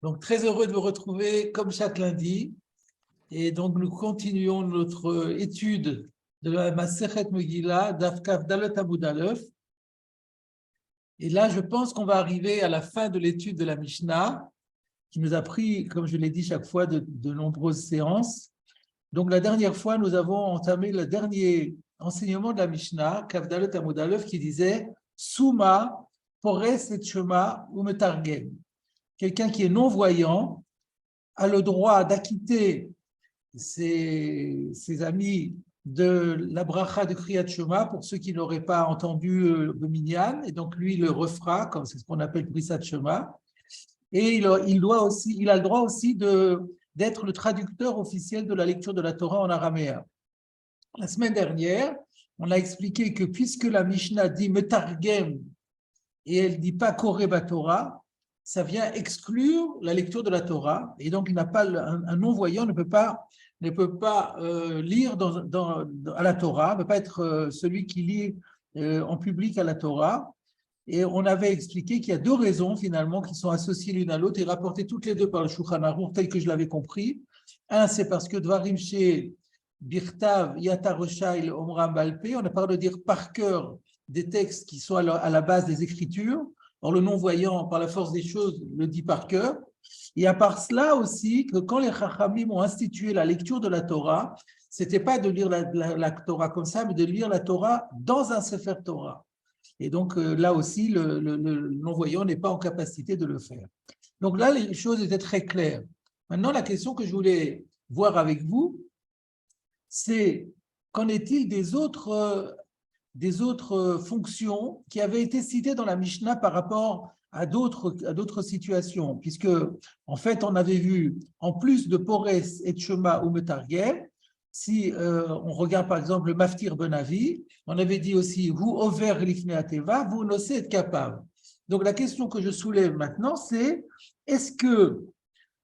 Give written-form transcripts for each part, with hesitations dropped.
Donc, très heureux de vous retrouver comme chaque lundi. Et donc, nous continuons notre étude de la Masechet Megillah, Daf Kaf Dalet Amud Aleph. Et là, je pense qu'on va arriver à la fin de l'étude de la Mishnah, qui nous a pris, comme je l'ai dit chaque fois, de nombreuses séances. Donc, la dernière fois, nous avons entamé le dernier enseignement de la Mishnah, Kaf Dalet Amud Aleph, qui disait « Souma, Pores et Shema ou Metargem ». Quelqu'un qui est non-voyant a le droit d'acquitter ses amis de la bracha de Kriyat Shema pour ceux qui n'auraient pas entendu le minyan, et donc lui le refera, comme c'est ce qu'on appelle Kriyat Shema, et il a le droit aussi d'être le traducteur officiel de la lecture de la Torah en araméen. La semaine dernière, on a expliqué que puisque la Mishnah dit Metargem et elle ne dit pas Koreh Batorah, ça vient exclure la lecture de la Torah, et donc un non-voyant ne peut pas lire à la Torah, ne peut pas être celui qui lit en public à la Torah. Et on avait expliqué qu'il y a deux raisons finalement qui sont associées l'une à l'autre et rapportées toutes les deux par le Shulchan Aruch tel que je l'avais compris. Un, c'est parce que Dvarim She Birtav Yatar Reshail Omram Balpe, on n'a pas de dire par cœur des textes qui sont à la base des Écritures. Or, le non-voyant, par la force des choses, le dit par cœur. Et à part cela aussi, que quand les Chachamim ont institué la lecture de la Torah, ce n'était pas de lire la Torah comme ça, mais de lire la Torah dans un Sefer Torah. Et donc, là aussi, le non-voyant n'est pas en capacité de le faire. Donc là, les choses étaient très claires. Maintenant, la question que je voulais voir avec vous, c'est qu'en est-il des autres fonctions qui avaient été citées dans la Mishnah par rapport à d'autres situations, puisque en fait on avait vu, en plus de Pores et Shema ou Metargem, si on regarde par exemple le Maftir Benavi, on avait dit aussi vous over lifnei ateva, vous nosez être capable. Donc la question que je soulève maintenant, c'est est-ce que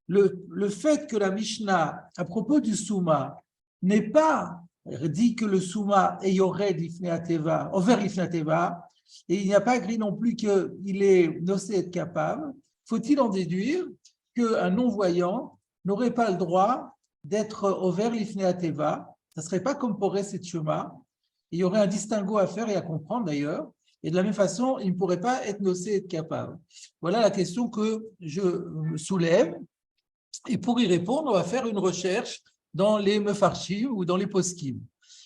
le fait que la Mishnah à propos du Souma n'est pas dit que le Souma est yored lifnei ateva, over lifnei ateva, et il n'y a pas écrit non plus qu'il est nosé être capable, faut-il en déduire qu'un non-voyant n'aurait pas le droit d'être over lifnei ateva? Ça ne serait pas comme Pores et Shema. Il y aurait un distinguo à faire et à comprendre d'ailleurs, et de la même façon, il ne pourrait pas être nosé être capable. Voilà la question que je soulève, et pour y répondre, on va faire une recherche dans les Mefarshim ou dans les Poskim.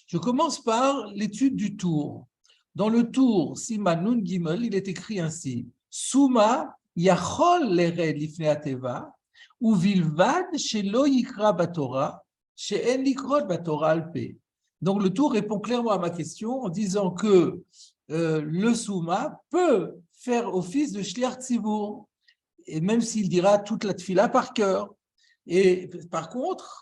Je commence par l'étude du tour. Dans le tour Siman Nun Gimel, il est écrit ainsi Souma yachol lered lifnei ateva ou vilvad shelo yikra batorah she'en likrot batorah alpe. Donc le tour répond clairement à ma question en disant que le Souma peut faire office de shliach tzibur, et même s'il dira toute la tfila par cœur. Et par contre,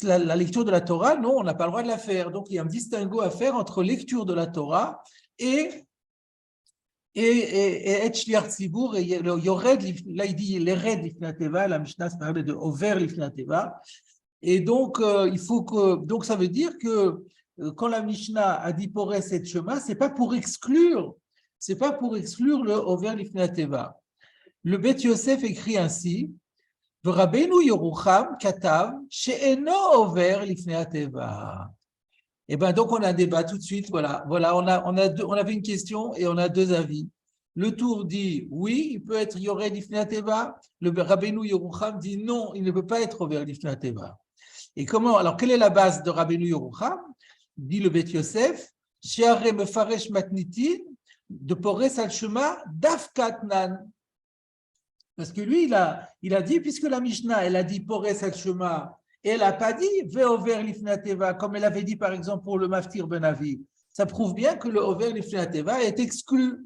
la lecture de la Torah, non, on n'a pas le droit de la faire. Donc, il y a un distinguo à faire entre lecture de la Torah et et shliach tzibur, et yored, là il dit l'ered lifnei ateva, la Mishnah se parle de over lifnei ateva. Et donc, donc ça veut dire que quand la Mishnah a dit Pores et Shema, c'est pas pour exclure le over lifnei ateva. Le Bet Yosef écrit ainsi Rabbeinu Yerucham katav she'eno over lifnei ateva. Et bien donc on a un débat tout de suite. Voilà, on avait une question et on a deux avis. Le tour dit oui, il peut être yored lifnei ateva. Le Rabbeinu Yerucham dit non, il ne peut pas être over lifnei ateva. Et comment? Alors quelle est la base de Rabbeinu Yerucham? Dit le Bet Yosef, she'are mefaresh matnitin de Pores al Shema dafkatnan. Parce que lui, il a dit, puisque la Mishnah, elle a dit Pores al Shema, et elle n'a pas dit Ve'over lifnei ateva, comme elle avait dit par exemple pour le Maftir Benavi. Ça prouve bien que le Over lifnei ateva est exclu.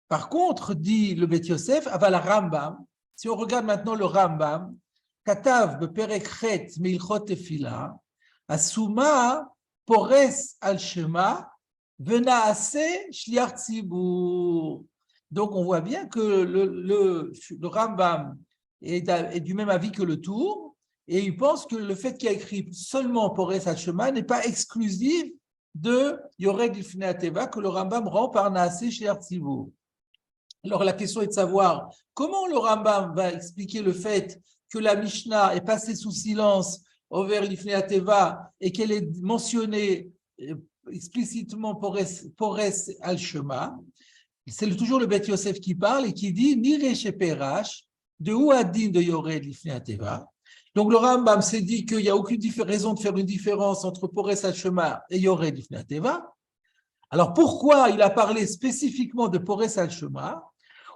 Par contre, dit le Bet Yosef, aval Rambam, si on regarde maintenant le Rambam, Katav beperek chet meilchot tefila, asuma Pores al Shema, venaase shliach tzibur. Donc, on voit bien que le Rambam est du même avis que le Tour, et il pense que le fait qu'il a écrit seulement Pores al Shema n'est pas exclusif de Yored lifnei ateva que le Rambam rend par Naaseh shliach tzibur. Alors la question est de savoir comment le Rambam va expliquer le fait que la Mishnah est passée sous silence over l'Ifnei Ateva et qu'elle est mentionnée explicitement Pores al-Shema. C'est toujours le Beth Yosef qui parle et qui dit Nire Sheperash, de où Adin de Yored l'Ifnei Ateva. Donc le Rambam s'est dit qu'il n'y a aucune raison de faire une différence entre Pores al-Shema et Yored l'Ifnei Ateva. Alors pourquoi il a parlé spécifiquement de Pores al-Shema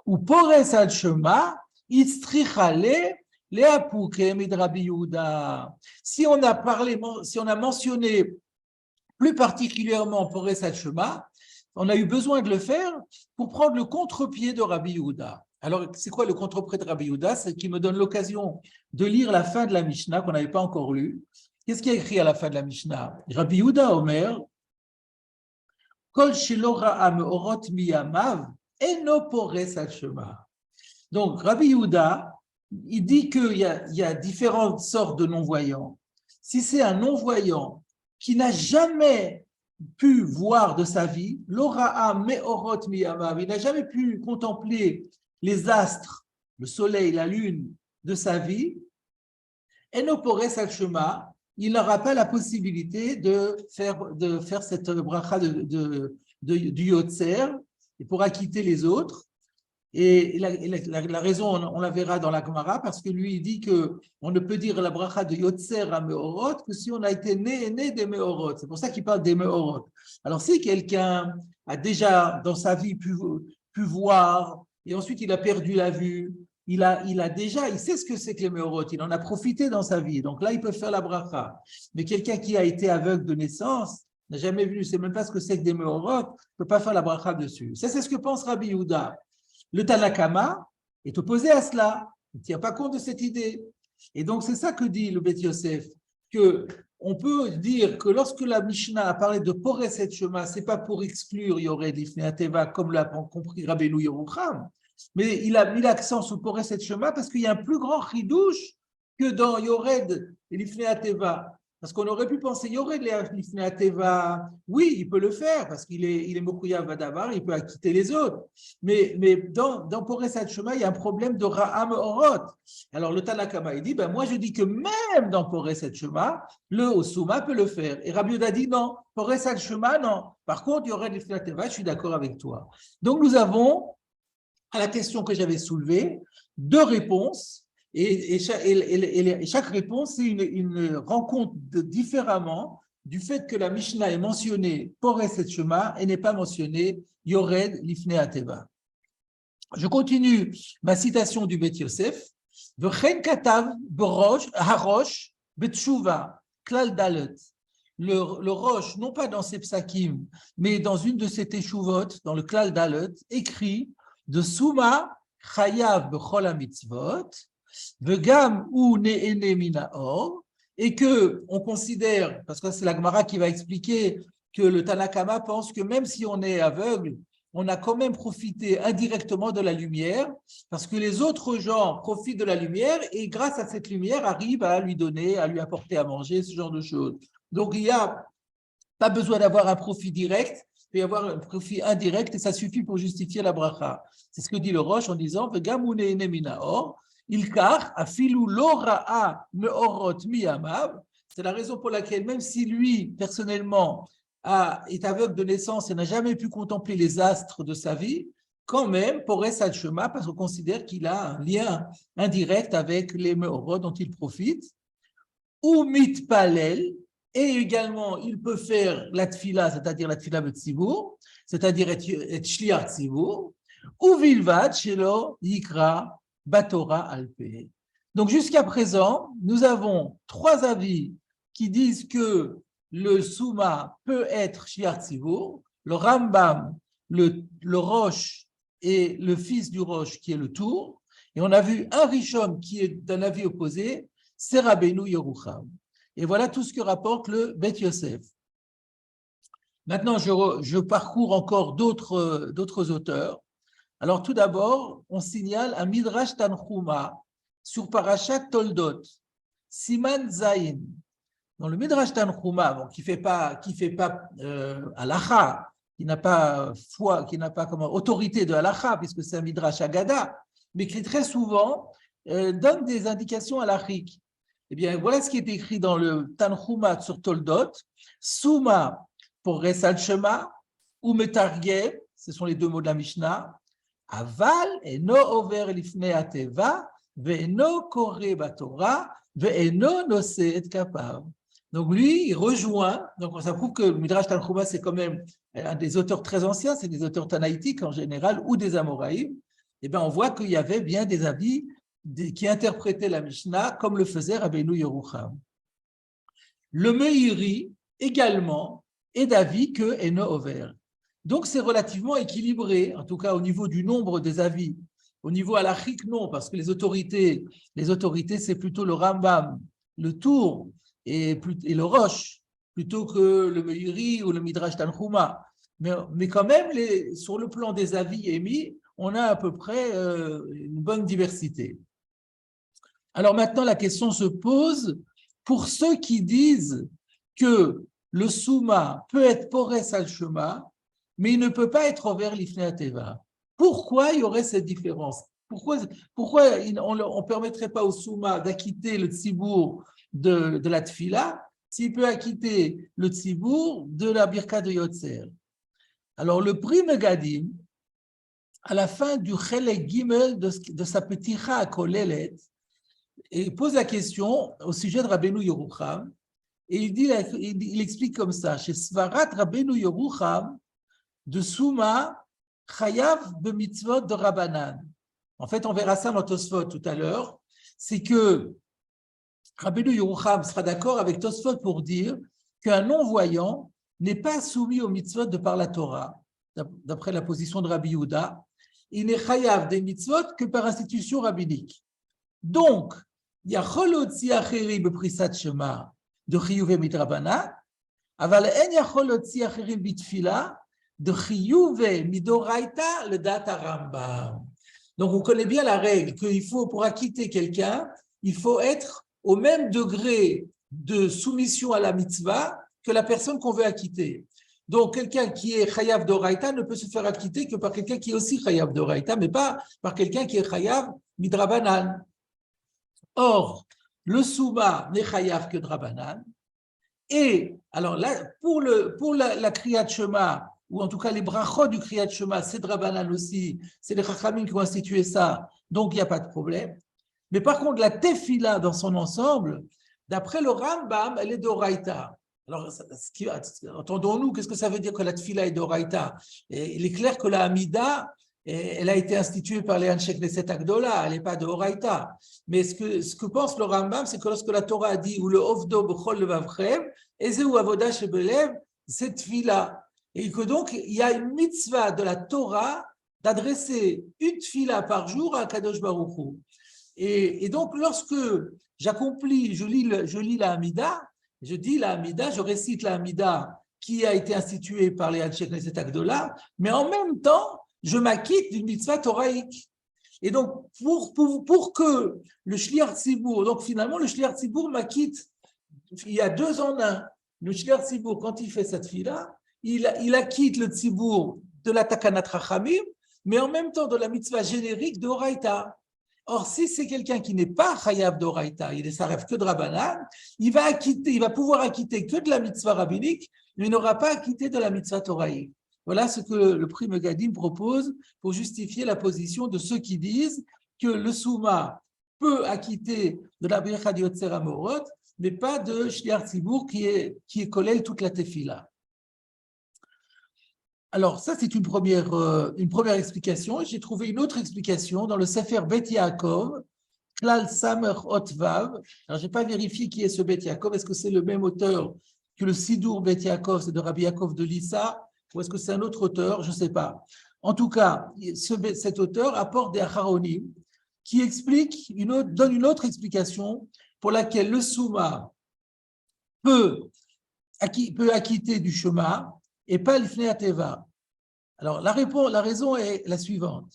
ou Pores al-Shema, Istrichale, Leapuke Midrabi Yehuda. Si on a mentionné plus particulièrement Pores al-Shema, on a eu besoin de le faire pour prendre le contre-pied de Rabbi Yehuda. Alors, c'est quoi le contre-pied de Rabbi Yehuda? C'est qui me donne l'occasion de lire la fin de la Mishnah qu'on n'avait pas encore lue. Qu'est-ce qu'il y a écrit à la fin de la Mishnah? Rabbi Yehuda Omer, Kol shelo meorot miyamav, eno pores al-Shema. Donc, Rabbi Yehuda, il dit qu'il y a différentes sortes de non-voyants. Si c'est un non-voyant qui n'a jamais pu voir de sa vie, l'ora'a meorot miyamav, il n'a jamais pu contempler les astres, le soleil, la lune de sa vie, eno pores al-Shema, il n'aura pas la possibilité de faire cette bracha du Yotzer et pour acquitter les autres. Et la raison, on la verra dans la Gemara, parce que lui, il dit qu'on ne peut dire la bracha de Yotzer à Meorot que si on a été né des Meorot. C'est pour ça qu'il parle des Meorot. Alors, si quelqu'un a déjà dans sa vie pu voir, et ensuite il a perdu la vue, il sait ce que c'est que les Meorot, il en a profité dans sa vie. Donc là, il peut faire la bracha. Mais quelqu'un qui a été aveugle de naissance, n'a jamais vu, ne sait même pas ce que c'est que des Meorot, ne peut pas faire la bracha dessus. Ça, c'est ce que pense Rabbi Yehuda. Le Tanakama est opposé à cela. Il ne tient pas compte de cette idée. Et donc, c'est ça que dit le Beth Yosef, qu'on peut dire que lorsque la Mishnah a parlé de Pores et Shema, ce n'est pas pour exclure Yored l'Ifnei Ateva, comme l'a compris Rabbeinu Yerucham, mais il a mis l'accent sur Pores et Shema parce qu'il y a un plus grand chidouche que dans Yored et l'Ifnei Ateva. Parce qu'on aurait pu penser, Yored l'Ifnei Ateva, oui, il peut le faire parce qu'il est Mokuyav Vadavar, il peut acquitter les autres. Mais dans Pores et Shema, il y a un problème de Ra'am Orot. Alors le Tanakama, il dit, moi je dis que même dans Pores et Shema, le Osuma peut le faire. Et Rabbi Yehuda dit non, Pores et Shema, non. Par contre, Yored l'Ifnei Ateva, je suis d'accord avec toi. Donc nous avons, à la question que j'avais soulevée, deux réponses. Et chaque réponse, c'est une rencontre différemment du fait que la Mishnah est mentionnée Pores et Shema et n'est pas mentionnée Yored l'Ifnei Ateva. Je continue ma citation du Beth Yosef. V'chen katav harosh b'tshuva klal dalet. Le roche, non pas dans ses psakim, mais dans une de ses teshuvot, dans le klal dalet, écrit de Souma chayav b'chol hamitzvot. Vegam ou ne'ene minaor, et que on considère, parce que c'est la Gemara qui va expliquer que le Tanakama pense que même si on est aveugle, on a quand même profité indirectement de la lumière, parce que les autres gens profitent de la lumière et grâce à cette lumière arrivent à lui donner, à lui apporter à manger, ce genre de choses. Donc il n'y a pas besoin d'avoir un profit direct, il peut y avoir un profit indirect et ça suffit pour justifier la bracha. C'est ce que dit le Roche en disant Vegam ou ne'ene minaor. Ilkar, afilu lora'a meorot miyamav. C'est la raison pour laquelle, même si lui, personnellement, est aveugle de naissance et n'a jamais pu contempler les astres de sa vie, quand même, Pores al-Shema, parce qu'on considère qu'il a un lien indirect avec les meorot dont il profite. Ou mitpalel, et également, il peut faire la tfila, c'est-à-dire la tfila b'tzibur, c'est-à-dire être shliach tzibur, ou vilvat shelo yikra Batora Alpé. Donc jusqu'à présent, nous avons trois avis qui disent que le Souma peut être Shiar Tzivur, le Rambam, le Roche et le fils du Roche qui est le Tour, et on a vu un Rishon qui est d'un avis opposé, c'est Rabbeinu Yerucham. Et voilà tout ce que rapporte le Beth Yosef. Maintenant, je parcours encore d'autres auteurs. Alors, tout d'abord, on signale un Midrash Tanchuma sur Parashat Toldot, Siman Zayin. Dans le Midrash Tanchuma, qui fait pas halacha, foi, qui n'a pas comme autorité de halakha, puisque c'est un midrash agada, mais qui très souvent donne des indications halachiques. Eh bien, voilà ce qui est écrit dans le Tanchuma sur Toldot, Souma pour Resal Shema, ou Metargem, ce sont les deux mots de la Mishnah, Aval eno over lifnei ateva, ve'eno kore batorah, ve'eno nose et kapav. Donc lui, il rejoint, donc ça prouve que le Midrash Tanchuma, c'est quand même un des auteurs très anciens, c'est des auteurs tanaïtiques en général, ou des Amoraïm. Eh bien, on voit qu'il y avait bien des avis qui interprétaient la Mishnah comme le faisait Rabbeinu Yerucham. Le Meiri également est d'avis que Eno Over. Donc c'est relativement équilibré, en tout cas au niveau du nombre des avis. Au niveau halachique, non, parce que les autorités c'est plutôt le Rambam, le Tour et le Roche, plutôt que le Meiri ou le Midrash Tanchuma. Mais quand même, sur le plan des avis émis, on a à peu près une bonne diversité. Alors maintenant, la question se pose pour ceux qui disent que le Souma peut être Pores al Shema, mais il ne peut pas être Over Lifnei Ateva. Pourquoi il y aurait cette différence? Pourquoi on ne permettrait pas au Souma d'acquitter le Tzibour de la Tfila s'il peut acquitter le Tzibour de la Birka de Yotzer? Alors, le Pri Megadim, à la fin du Chelek Gimel de sa Peticha à Kolelet, et pose la question au sujet de Rabbeinu Yerucham, et il explique comme ça, chez Svarat Rabbeinu Yerucham, de Souma, Chayav b'mitzvot de Rabbanan. En fait, on verra ça dans Tosfot tout à l'heure, c'est que Rabbeinu Yerucham sera d'accord avec Tosfot pour dire qu'un non-voyant n'est pas soumis aux mitzvot de par la Torah, d'après la position de Rabbi Yehuda. Il n'est chayav des mitzvot que par institution rabbinique. Donc, il y a cholotzi acheri beprisat shema de chiyuve midrabanan, aval en yacholotzi acheri bitfila de chiyuve midoraita le data Rambam. Donc, on connaît bien la règle qu'il faut, pour acquitter quelqu'un, il faut être au même degré de soumission à la mitzvah que la personne qu'on veut acquitter. Donc, quelqu'un qui est chayav d'oraita ne peut se faire acquitter que par quelqu'un qui est aussi chayav d'oraita, mais pas par quelqu'un qui est chayav midrabanan. Or, le souma n'est chayav que drabanan. Et alors là, pour la kriyat shema, ou en tout cas les brachot du kriyat shema, c'est drabanan aussi, c'est les chachamim qui ont institué ça, donc il n'y a pas de problème. Mais par contre, la tefila dans son ensemble, d'après le Rambam, elle est d'oraita. Alors, entendons-nous, qu'est-ce que ça veut dire que la tefila est d'oraita? Il est clair que la Hamida, elle a été instituée par les Anshek Neset Agdola, elle n'est pas de Horaïta. Mais ce que pense le Rambam, c'est que lorsque la Torah a dit ou le Ovdo Bechol Levavchem, Ezeu Avoda Shebelev, c'est tefila. Et que donc, il y a une mitzvah de la Torah d'adresser une tefila par jour à Kadosh Baruch Hu. Et donc, lorsque j'accomplis, je lis la Hamida, je dis la Hamida, je récite la Hamida qui a été instituée par les Anshek Neset Agdola, mais en même temps, je m'acquitte d'une mitzvah toraïque. Et donc, pour que le Shliach Tzibour, donc finalement, le Shliach Tzibour m'acquitte, il y a deux en un. Le Shliach Tzibour, quand il fait cette fille-là, il acquitte le Tzibour de la Takanat Rachamim, mais en même temps de la mitzvah générique de Horaïta. Or, si c'est quelqu'un qui n'est pas chayav d'Horaïta, il ne s'arrête que de Rabbanan, il va pouvoir acquitter que de la mitzvah rabbinique, mais il n'aura pas acquitté de la mitzvah toraïque. Voilà ce que le Pri Megadim propose pour justifier la position de ceux qui disent que le Souma peut acquitter de la Birka de Yotzer Amorot, mais pas de Shliach Tzibour qui est collé toute la tefila. Alors, ça, c'est une première explication. J'ai trouvé une autre explication dans le Sefer Bet Yaakov, Klal Samer Otvav. Alors, je n'ai pas vérifié qui est ce Bet Yaakov. Est-ce que c'est le même auteur que le Sidour Bet Yaakov, c'est de Rabbi Yaakov de Lissa, ou est-ce que c'est un autre auteur? Je ne sais pas. En tout cas, cet auteur apporte des acharonim qui donne une autre explication pour laquelle le Souma peut acquitter du Shema et pas l'Ifnei Ateva. Alors, la raison est la suivante.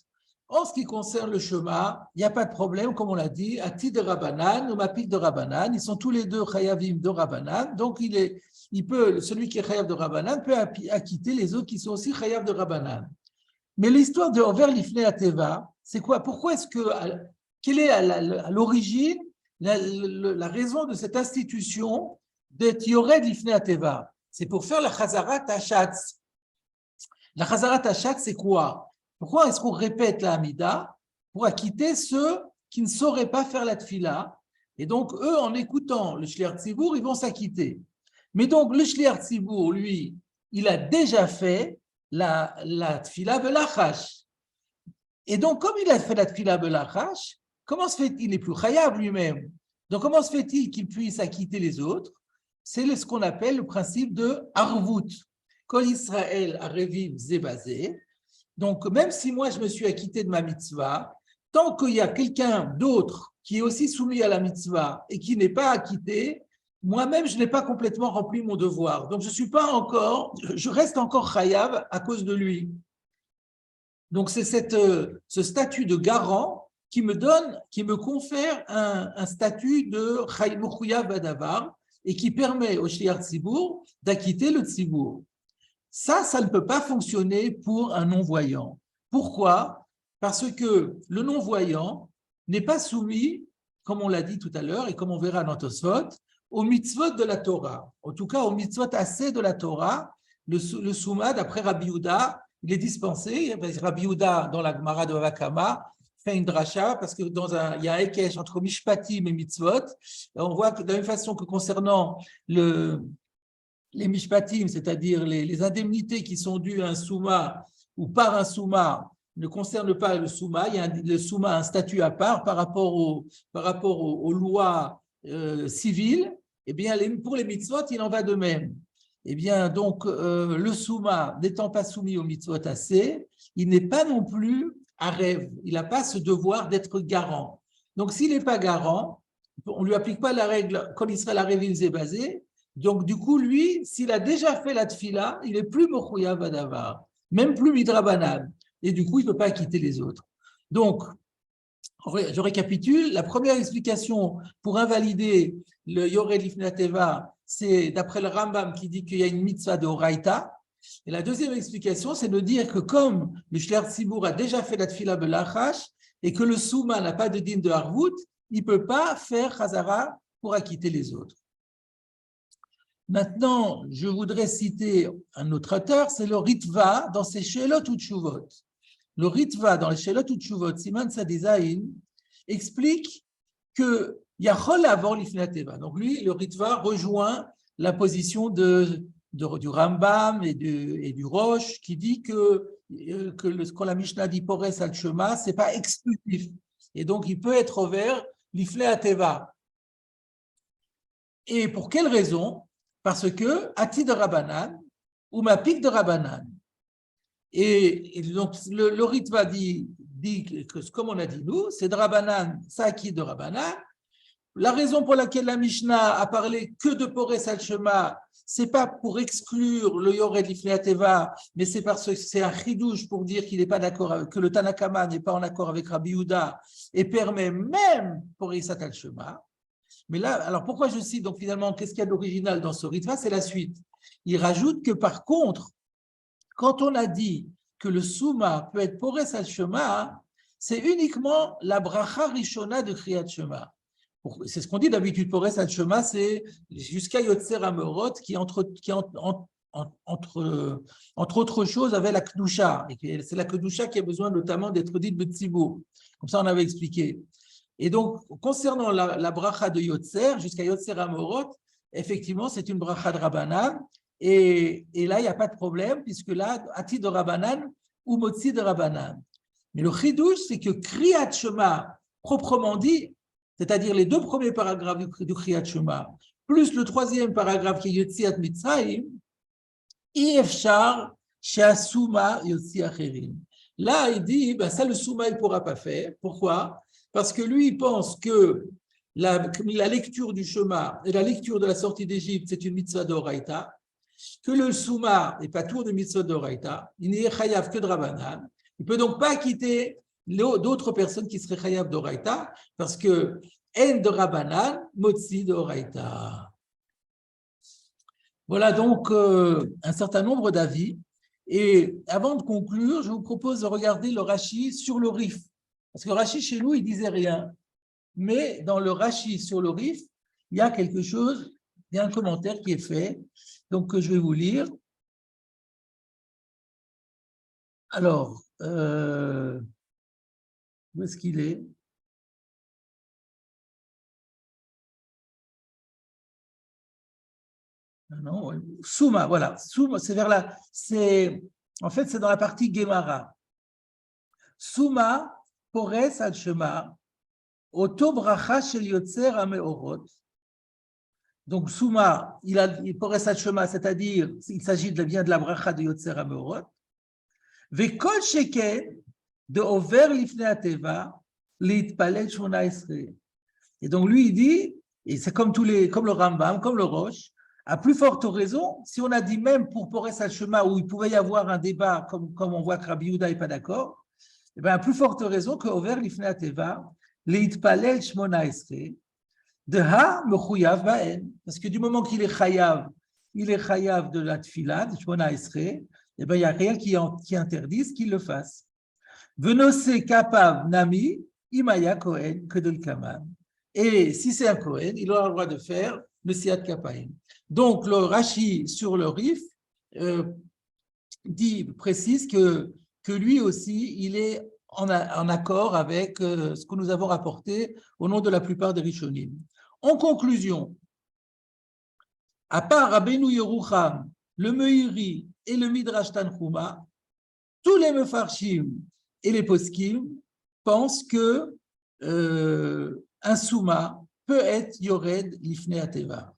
En ce qui concerne le Shema, il n'y a pas de problème, comme on l'a dit, Ati de Rabbanan ou Mapik de Rabbanan, ils sont tous les deux Chayavim de Rabbanan, donc il est celui qui est chayav de Rabbanan peut acquitter les autres qui sont aussi chayav de Rabbanan. Mais l'histoire de Over Lifnei Ateva, c'est quoi? Pourquoi est-ce que, quelle est à l'origine la raison de cette institution d'être Yored Lifnei Ateva? C'est pour faire la Chazarat Hashatz. La Chazarat Hashatz, c'est quoi? Pourquoi est-ce qu'on répète la Hamida? Pour acquitter ceux qui ne sauraient pas faire la Tfila. Et donc, eux, en écoutant le Shliach Tzibour, ils vont s'acquitter. Mais donc, le Shliach Tzibour, lui, il a déjà fait la Tfila Belachash. Et donc, comme il a fait la Tfila Belachash, comment se fait-il? Il n'est plus Chayav lui-même. Donc, comment se fait-il qu'il puisse acquitter les autres? C'est ce qu'on appelle le principe de Arvut. Kol Israël Arevim Zebazé. Donc, même si moi, je me suis acquitté de ma mitzvah, tant qu'il y a quelqu'un d'autre qui est aussi soumis à la mitzvah et qui n'est pas acquitté, moi-même, je n'ai pas complètement rempli mon devoir. Donc, je reste encore chayav à cause de lui. Donc, c'est ce statut de garant qui me confère un statut de chayav badavar et qui permet au shliach tzibour d'acquitter le tzibour. Ça ne peut pas fonctionner pour un non-voyant. Pourquoi? Parce que le non-voyant n'est pas soumis, comme on l'a dit tout à l'heure et comme on verra dans Tosfot, aux mitzvot de la Torah. En tout cas, aux mitzvot assez de la Torah, le souma, d'après Rabbi Yehuda, il est dispensé. Rabbi Yehuda, dans la Gemara de Bava Kama, fait une dracha parce que il y a un ékesh entre mishpatim et mitzvot. Et on voit que de la même façon que concernant les mishpatim, c'est-à-dire les indemnités qui sont dues à un souma ou par un souma, ne concernent pas le souma. Le souma a un statut à part par rapport aux lois civiles. Eh bien, pour les mitzvot, il en va de même. Eh bien, donc, le souma, n'étant pas soumis aux mitzvot assez, il n'est pas non plus à rêve. Il n'a pas ce devoir d'être garant. Donc, s'il n'est pas garant, on ne lui applique pas la règle, quand il sera la rêve, il est basé. Donc, du coup, lui, s'il a déjà fait la tfila, il n'est plus mochouya badavar, même plus midrabanan. Et du coup, il ne peut pas quitter les autres. Donc, je récapitule. La première explication pour invalider le Yored Lifnei Ateva, c'est d'après le Rambam qui dit qu'il y a une mitzvah de Horaïta. Et la deuxième explication, c'est de dire que comme le Shliach Tzibour a déjà fait la tfila belachash et que le Souma n'a pas de din de Harvut, il ne peut pas faire Chazara pour acquitter les autres. Maintenant, je voudrais citer un autre auteur, c'est le Ritva dans ses Shelot ou Tshuvot. Le Ritva dans les Shelot ou Tshuvot, Siman Sadizaïn, explique que Yachol avant Lifnei Ateva. Donc lui, le Ritva rejoint la position du Rambam et du Rosh qui dit que quand la Mishnah dit Pores al Shema, ce n'est pas exclusif. Et donc, il peut être ouvert Lifnei Ateva. Et pour quelle raison? Parce que Ati de Rabbanan ou Mapik de Rabbanan. Et donc, le Ritva dit que, comme on a dit nous, c'est de Rabbanan, ça acquis de Rabbanan. La raison pour laquelle la Mishnah a parlé que de Pores al-Shema, c'est pas pour exclure le Yored Lifnei Ateva, mais c'est parce que c'est un chidouche pour dire qu'il n'est pas d'accord, que le Tanakama n'est pas en accord avec Rabbi Yehuda et permet même Pores al-Shema. Mais là, alors pourquoi je cite donc finalement, qu'est-ce qu'il y a d'original dans ce Ritva? C'est la suite. Il rajoute que par contre, quand on a dit que le Souma peut être Pores al-Shema, c'est uniquement la bracha rishona de Kriyat Shema. C'est ce qu'on dit d'habitude, Pores al-Shema, c'est jusqu'à Yotzer Amorot qui entre autres choses avait la Kedusha. Et c'est la Kedusha qui a besoin notamment d'être dite Betzibur. Comme ça, on avait expliqué. Et donc, concernant la bracha de Yotzer, jusqu'à Yotzer Amorot, effectivement, c'est une bracha de Rabbanan. Et là, il n'y a pas de problème, puisque là, Ati de Rabbanan ou Motzi de Rabbanan. Mais le chidouche, c'est que Kriyat Shema, proprement dit, c'est-à-dire les deux premiers paragraphes du Kriyat Shema, plus le troisième paragraphe qui est Yotziat Mitzrayim, Ifshar Sheasuma Yotzi Acherim. Là, il dit, ben ça, le Souma, il ne pourra pas faire. Pourquoi? Parce que lui, il pense que la lecture du Shema et la lecture de la sortie d'Égypte, c'est une mitzvah d'Oraïta, que le Souma n'est pas tout de mitzvah d'Oraïta, il n'est chayav que de Rabbanan. Il ne peut donc pas quitter d'autres personnes qui seraient chayav d'Oraïta, parce que en de Rabbanan, motzi d'Oraïta. Voilà donc un certain nombre d'avis. Et avant de conclure, je vous propose de regarder le Rashi sur le Rif. Parce que Rashi, chez nous, il disait rien. Mais dans le Rashi sur le Rif, il y a quelque chose, il y a un commentaire qui est fait. Donc, je vais vous lire. Alors, où est-ce qu'il est? Non, Souma, voilà. Souma, c'est vers la. En fait, c'est dans la partie Gemara. Souma, Pores al Shema, Oto Bracha Shel Yotzer HaMeorot. Donc, Souma, il Pores al Shema, c'est-à-dire, il s'agit bien de la bracha de Yotzer HaMeorot. Vekol Sheken, de Over Lifnei Ateva, Litpalel Shmona Esrei. Et donc, lui, il dit, et c'est comme le Rambam, comme le Roche, à plus forte raison, si on a dit même pour Pores al-Shema, où il pouvait y avoir un débat, comme on voit que Rabbi Yehuda n'est pas d'accord, eh bien, à plus forte raison que Over Lifnei Ateva, Leitpalel Shmona Esrei, de Ha Mechuyav Baen, parce que du moment qu'il est chayav de la Tfila, de Shmona Esrei, eh bien, il n'y a rien qui interdise qu'il le fasse. Venose Kapav Nami, Imaya Kohen, Kedel Kaman. Et si c'est un Kohen, il aura le droit de faire le Siyat Kapaim. Donc, le Rashi sur le Rif précise que lui aussi, il est en accord avec ce que nous avons rapporté au nom de la plupart des Rishonim. En conclusion, à part Rabbeinu Yerucham, le Meiri et le Midrash Tanchuma, tous les Mefarshim et les Poskim pensent que un Souma peut être Yored Lifnei Ateva.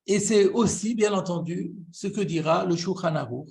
Et c'est aussi, bien entendu, ce que dira le Shulchan Aruch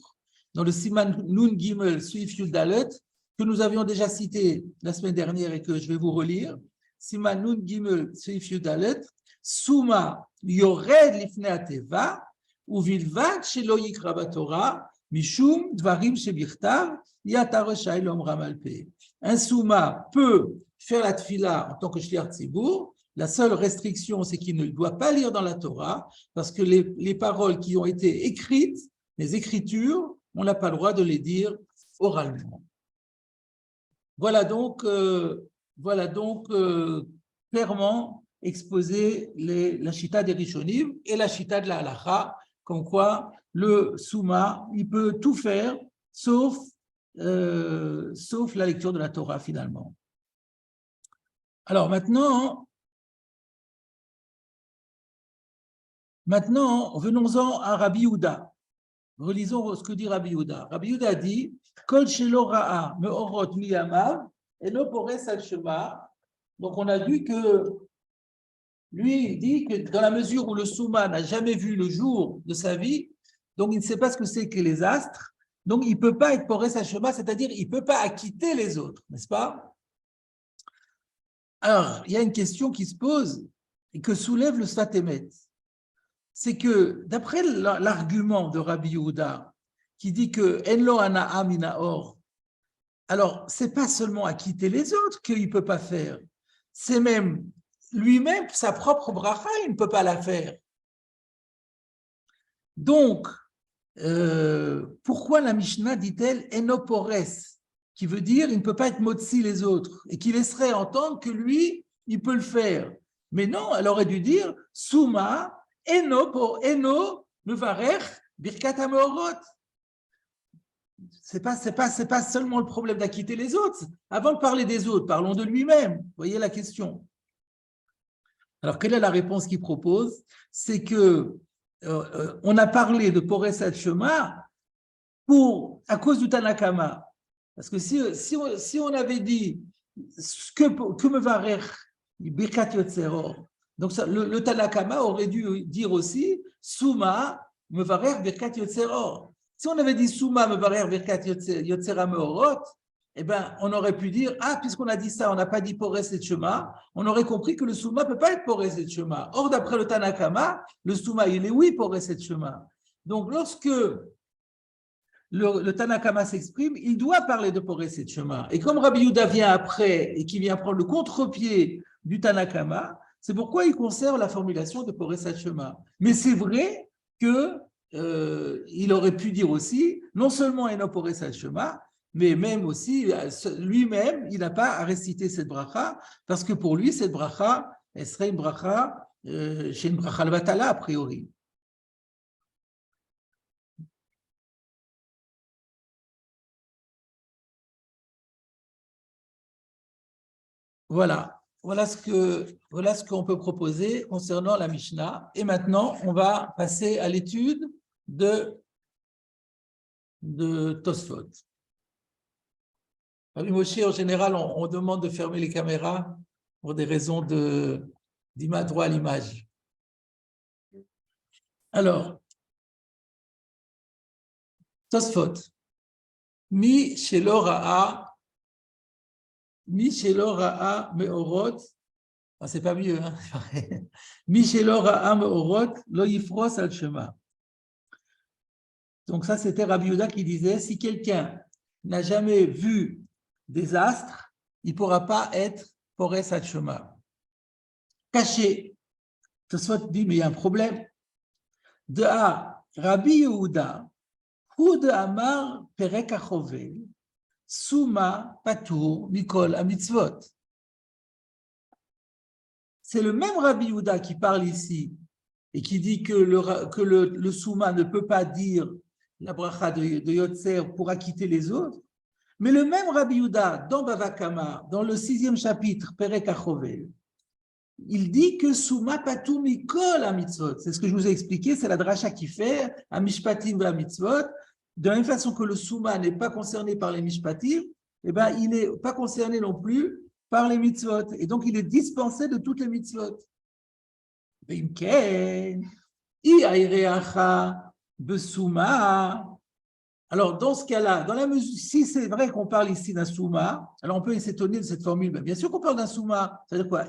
dans le Siman Nun Gimel Suif Yud Dalet, que nous avions déjà cité la semaine dernière et que je vais vous relire. Siman Nun Gimel Suif Yud Dalet, Souma Yored Lifnei Ateva, uvilvad shelo yikra baTorah, mishum dvarim shebichtav, yatar reshai lomram alpe. Un Souma peut faire la tfila en tant que shliach tzibour. La seule restriction, c'est qu'il ne doit pas lire dans la Torah, parce que les paroles qui ont été écrites, les écritures, on n'a pas le droit de les dire oralement. Voilà donc clairement exposé la chita des Rishonim et la chita de la halacha, comme quoi le souma, il peut tout faire, sauf la lecture de la Torah finalement. Alors maintenant, venons-en à Rabbi Yehuda. Relisons ce que dit Rabbi Yehuda. Rabbi Yehuda dit Kol shelo ra'a me'orot miyamav eno pores al shema. Donc on a vu que lui dit que dans la mesure où le souma n'a jamais vu le jour de sa vie, donc il ne sait pas ce que c'est que les astres, donc il ne peut pas être pores al shema, c'est-à-dire il ne peut pas acquitter les autres, n'est-ce pas? Alors, il y a une question qui se pose et que soulève le Sfat Emet. C'est que, d'après l'argument de Rabbi Yehuda, qui dit que « En lo hana'a min ha'or », alors, ce n'est pas seulement acquitter les autres qu'il ne peut pas faire, c'est même lui-même, sa propre bracha, il ne peut pas la faire. Donc, pourquoi la Mishnah dit-elle « Enopores », qui veut dire il ne peut pas être motzi les autres, et qui laisserait entendre que lui, il peut le faire. Mais non, elle aurait dû dire « Souma » Eno mevarech birkat hameorot. C'est pas seulement le problème d'acquitter les autres. Avant de parler des autres, parlons de lui-même. Vous voyez la question. Alors, quelle est la réponse qu'il propose? C'est que on a parlé de Pores al-Shema à cause du Tanakama. Parce que si on avait dit que mevarech birkat yotzeror, donc le Tanakama aurait dû dire aussi Souma mevarer birkat yotzeror. Si on avait dit Souma mevarer birkat yotzera meorot, eh ben on aurait pu dire puisqu'on a dit ça, on n'a pas dit Pores et Shema, on aurait compris que le Souma peut pas être Pores et Shema. Or d'après le Tanakama, le Souma il est oui Pores et Shema. Donc lorsque le Tanakama s'exprime, il doit parler de Pores et Shema. Et comme Rabbi Yehuda vient après et qui vient prendre le contre-pied du Tanakama, c'est pourquoi il conserve la formulation de Pores al-Shema. Mais c'est vrai que il aurait pu dire aussi, non seulement Eno Pores al Shema, mais même aussi, lui-même, il n'a pas à réciter cette bracha, parce que pour lui, cette bracha, elle serait une bracha, chez une bracha al-Batala, a priori. Voilà ce qu'on peut proposer concernant la Mishnah. Et maintenant, on va passer à l'étude de Tosfot. Rabbi Moshe, en général, on demande de fermer les caméras pour des raisons d'image droit à l'image. Alors, Tosfot. Mi shelo ra'a me'orot. Ah, c'est pas mieux, hein? Mi shelo ra'a me'orot lo yifros al shema. Donc ça, c'était Rabbi Yehuda qui disait, si quelqu'un n'a jamais vu des astres, il ne pourra pas être Pores al shema. Caché. Tosfot dit, mais il y a un problème. De A, Rabbi Yehuda, Hud Amar Perek HaChovel, Souma Patour Mikol Amitzvot. C'est le même Rabbi Yehuda qui parle ici et qui dit que le Souma ne peut pas dire la bracha de Yotzer pour acquitter les autres, mais le même Rabbi Yehuda dans Bava Kama, dans le 6e chapitre, Perek HaChovel, il dit que Souma Patour Mikol Amitzvot. C'est ce que je vous ai expliqué, c'est la dracha qui fait à Mishpatim va Mitzvot. De la même façon que le Souma n'est pas concerné par les Mishpatim, eh ben, il n'est pas concerné non plus par les mitzvot. Et donc, il est dispensé de toutes les mitzvot. Alors, dans ce cas-là, si c'est vrai qu'on parle ici d'un souma, alors on peut s'étonner de cette formule. Mais bien sûr qu'on parle d'un souma. C'est-à-dire quoi?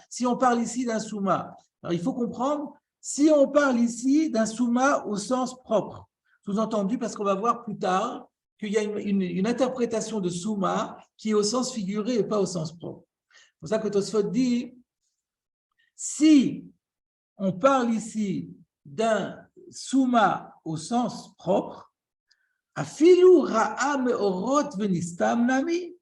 Si on parle ici d'un souma, alors il faut comprendre, si on parle ici d'un souma au sens propre, sous-entendu parce qu'on va voir plus tard qu'il y a une interprétation de souma qui est au sens figuré et pas au sens propre. C'est pour ça que Tosfot dit, si on parle ici d'un souma au sens propre, afilu ra'a me'orot venistam nami.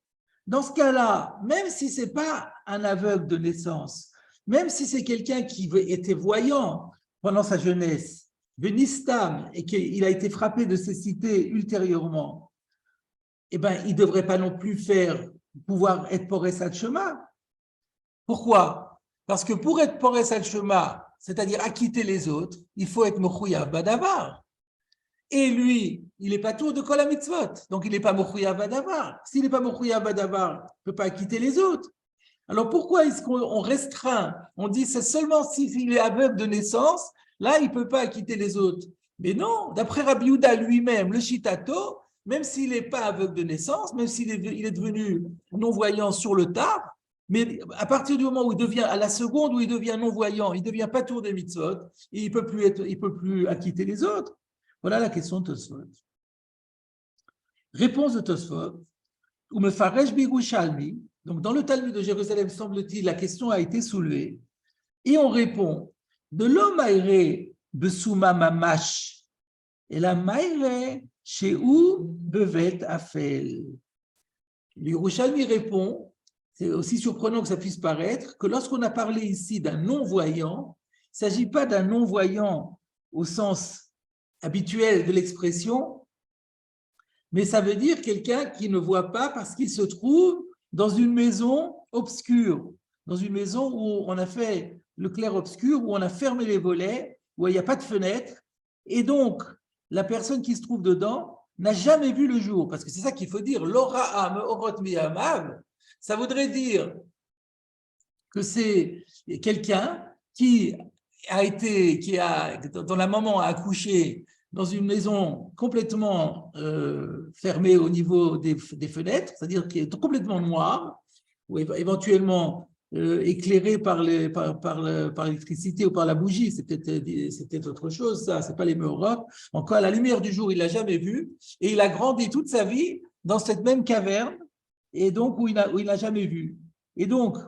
Dans ce cas-là, même si ce n'est pas un aveugle de naissance, même si c'est quelqu'un qui était voyant pendant sa jeunesse, venistam, et qu'il a été frappé de cécité ultérieurement, eh ben, il ne devrait pas non plus pouvoir être Pores al Shema. Pourquoi? Parce que pour être Pores al Shema, c'est-à-dire acquitter les autres, il faut être Mochouyav Badavar. Et lui, il n'est pas tour de Kol HaMitzvot, donc il n'est pas Mochouyav Badavar. S'il n'est pas Mochouyav Badavar, il ne peut pas acquitter les autres. Alors pourquoi est-ce qu'on restreint? On dit c'est seulement s'il est aveugle de naissance, là il ne peut pas acquitter les autres. Mais non, d'après Rabbi Yehuda lui-même, le Shitato, même s'il n'est pas aveugle de naissance, même s'il est devenu non-voyant sur le tard, mais à partir du moment où il devient, à la seconde où il devient non-voyant, il ne devient pas tour des mitzvot, et il ne peut plus acquitter les autres. Voilà la question de Tosfot. Réponse de Tosfot, ou me faresh birushalmi. Donc dans le Talmud de Jérusalem, semble-t-il, la question a été soulevée, et on répond de l'homme aéré besuma mamash, et la maire chez où bevet afel. L'Yerushalmi répond, c'est aussi surprenant que ça puisse paraître, que lorsqu'on a parlé ici d'un non-voyant, il ne s'agit pas d'un non-voyant au sens habituel de l'expression, mais ça veut dire quelqu'un qui ne voit pas parce qu'il se trouve dans une maison obscure, dans une maison où on a fait le clair-obscur, où on a fermé les volets, où il n'y a pas de fenêtre, et donc la personne qui se trouve dedans n'a jamais vu le jour, parce que c'est ça qu'il faut dire, l'ora'a me'orot mi'amav, ça voudrait dire que c'est quelqu'un dont la maman a accouché dans une maison complètement fermée au niveau des fenêtres, c'est-à-dire qui est complètement noire, ou éventuellement éclairée par l'électricité ou par la bougie, c'est peut-être autre chose, ça, c'est pas les meurtres. Encore à la lumière du jour, il l'a jamais vu, et il a grandi toute sa vie dans cette même caverne, et donc où il n'a jamais vu. Et donc,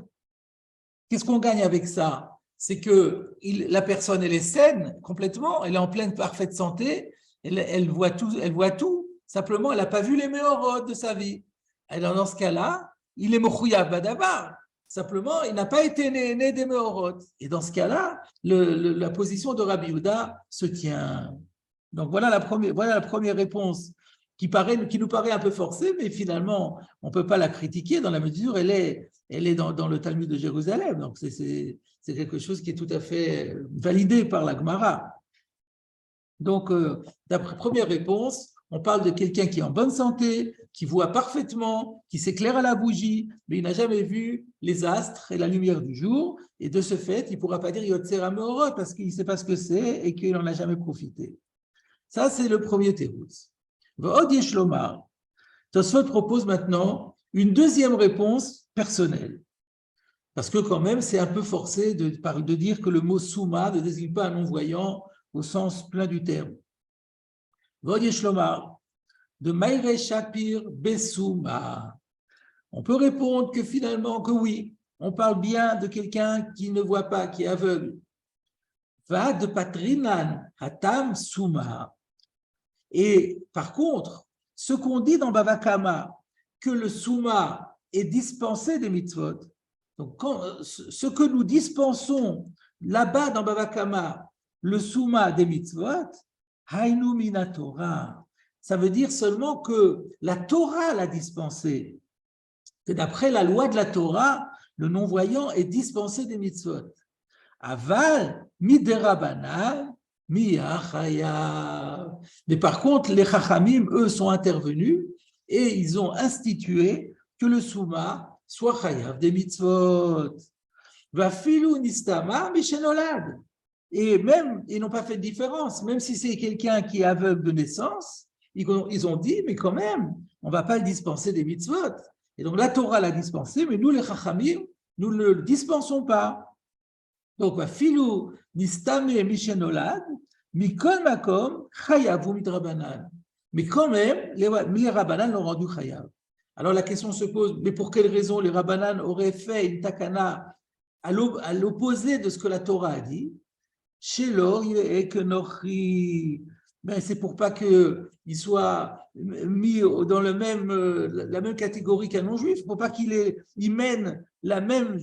qu'est-ce qu'on gagne avec ça? c'est que la personne, elle est saine complètement, elle est en pleine parfaite santé, elle voit tout. Simplement, elle n'a pas vu les meilleurs de sa vie. Alors, dans ce cas-là, il est mochouyav badabar. Simplement, il n'a pas été né des meilleurs. Et dans ce cas-là, la position de Rabbi Yehuda se tient. Donc, voilà la première réponse qui nous paraît un peu forcée, mais finalement, on ne peut pas la critiquer dans la mesure où elle est dans le Talmud de Jérusalem. Donc, c'est quelque chose qui est tout à fait validé par la Gemara. Donc, d'après première réponse, on parle de quelqu'un qui est en bonne santé, qui voit parfaitement, qui s'éclaire à la bougie, mais il n'a jamais vu les astres et la lumière du jour, et de ce fait, il ne pourra pas dire Yotzer HaMeorot parce qu'il ne sait pas ce que c'est et qu'il n'en a jamais profité. Ça, c'est le premier thérouz. V'od yesh lomar. Tosfot propose maintenant une deuxième réponse personnelle. Parce que quand même, c'est un peu forcé de dire que le mot souma ne désigne pas un non-voyant au sens plein du terme. V'od yesh lomar, de Maïre Shapir Bessouma. On peut répondre que finalement, que oui, on parle bien de quelqu'un qui ne voit pas, qui est aveugle. Va de Patrinan Hatam Souma. Et par contre, ce qu'on dit dans Bava Kama, que le Souma est dispensé des mitzvot, donc ce que nous dispensons là-bas dans Bava Kama, le Souma des mitzvot, Hainu mina Torah, ça veut dire seulement que la Torah l'a dispensé, que d'après la loi de la Torah, le non-voyant est dispensé des mitzvot. Aval, miderabanan, mais par contre, les Chachamim, eux, sont intervenus et ils ont institué que le Souma soit chayav des mitzvot. Vafilu nistama mishenolad. Et même, ils n'ont pas fait de différence, même si c'est quelqu'un qui est aveugle de naissance, ils ont dit, mais quand même, on ne va pas le dispenser des mitzvot. Et donc la Torah l'a dispensé, mais nous, les Chachamim, nous ne le dispensons pas. Donc, filou nistame mishenolad, mikol makom chayav ou midrabanan. Mais quand même, les rabbanan l'ont rendu chayav. Alors la question se pose, mais pour quelle raison les rabbanan auraient fait une takana à l'opposé de ce que la Torah a dit? Shelo et que nochi, ben c'est pour pas qu'il soit mis dans la même catégorie qu'un non-juif, pour pas qu'il mène la même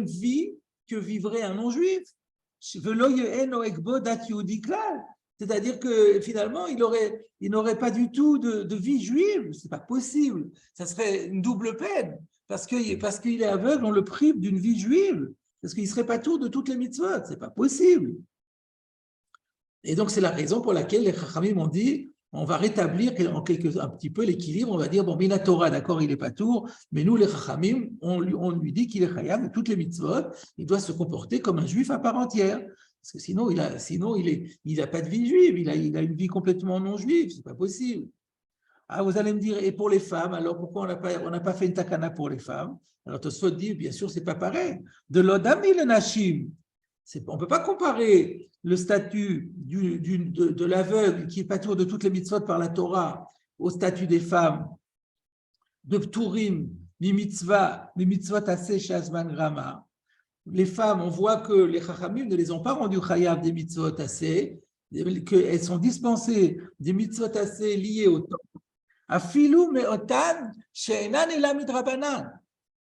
vie que vivrait un non-juif. C'est-à-dire que finalement, il n'aurait pas du tout de vie juive. Ce n'est pas possible. Ça serait une double peine. Parce qu'il est aveugle, on le prive d'une vie juive. Parce qu'il ne serait pas tour de toutes les mitzvot. Ce n'est pas possible. Et donc, c'est la raison pour laquelle les Chachamim ont dit on va rétablir un petit peu l'équilibre. On va dire, bon, Minatora, d'accord, il n'est pas tour, mais nous, les Chachamim, on lui dit qu'il est chayav de toutes les mitzvot. Il doit se comporter comme un juif à part entière. Parce que sinon, il n'a pas de vie juive, il a une vie complètement non juive, ce n'est pas possible. Ah, vous allez me dire, et pour les femmes, alors pourquoi on n'a pas fait une takana pour les femmes? Alors Tosfot dit, bien sûr, c'est pas pareil. De l'odami le nashim, on ne peut pas comparer le statut de l'aveugle qui est pâture de toutes les mitzvot par la Torah au statut des femmes de Pturim, mi mitzvot aseh shazman grama. Les femmes, on voit que les Chachamim ne les ont pas rendues chayav des mitzvot aseh, qu'elles sont dispensées des mitzvot aseh liées au temps. Afilu me'otan she'enan ela midrabanan.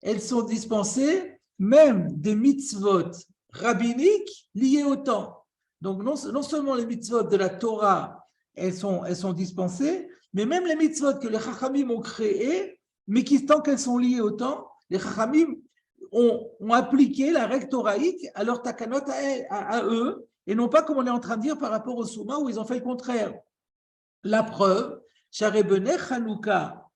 Elles sont dispensées même des mitzvot rabbiniques liées au temps. Donc, non seulement les mitzvot de la Torah, elles sont dispensées, mais même les mitzvot que les Chachamim ont créées, mais tant qu'elles sont liées au temps, les Chachamim ont appliqué la règle toraïque à leur takanot à eux, et non pas comme on est en train de dire par rapport au Souma où ils ont fait le contraire. La preuve, Sharebene Chanouka,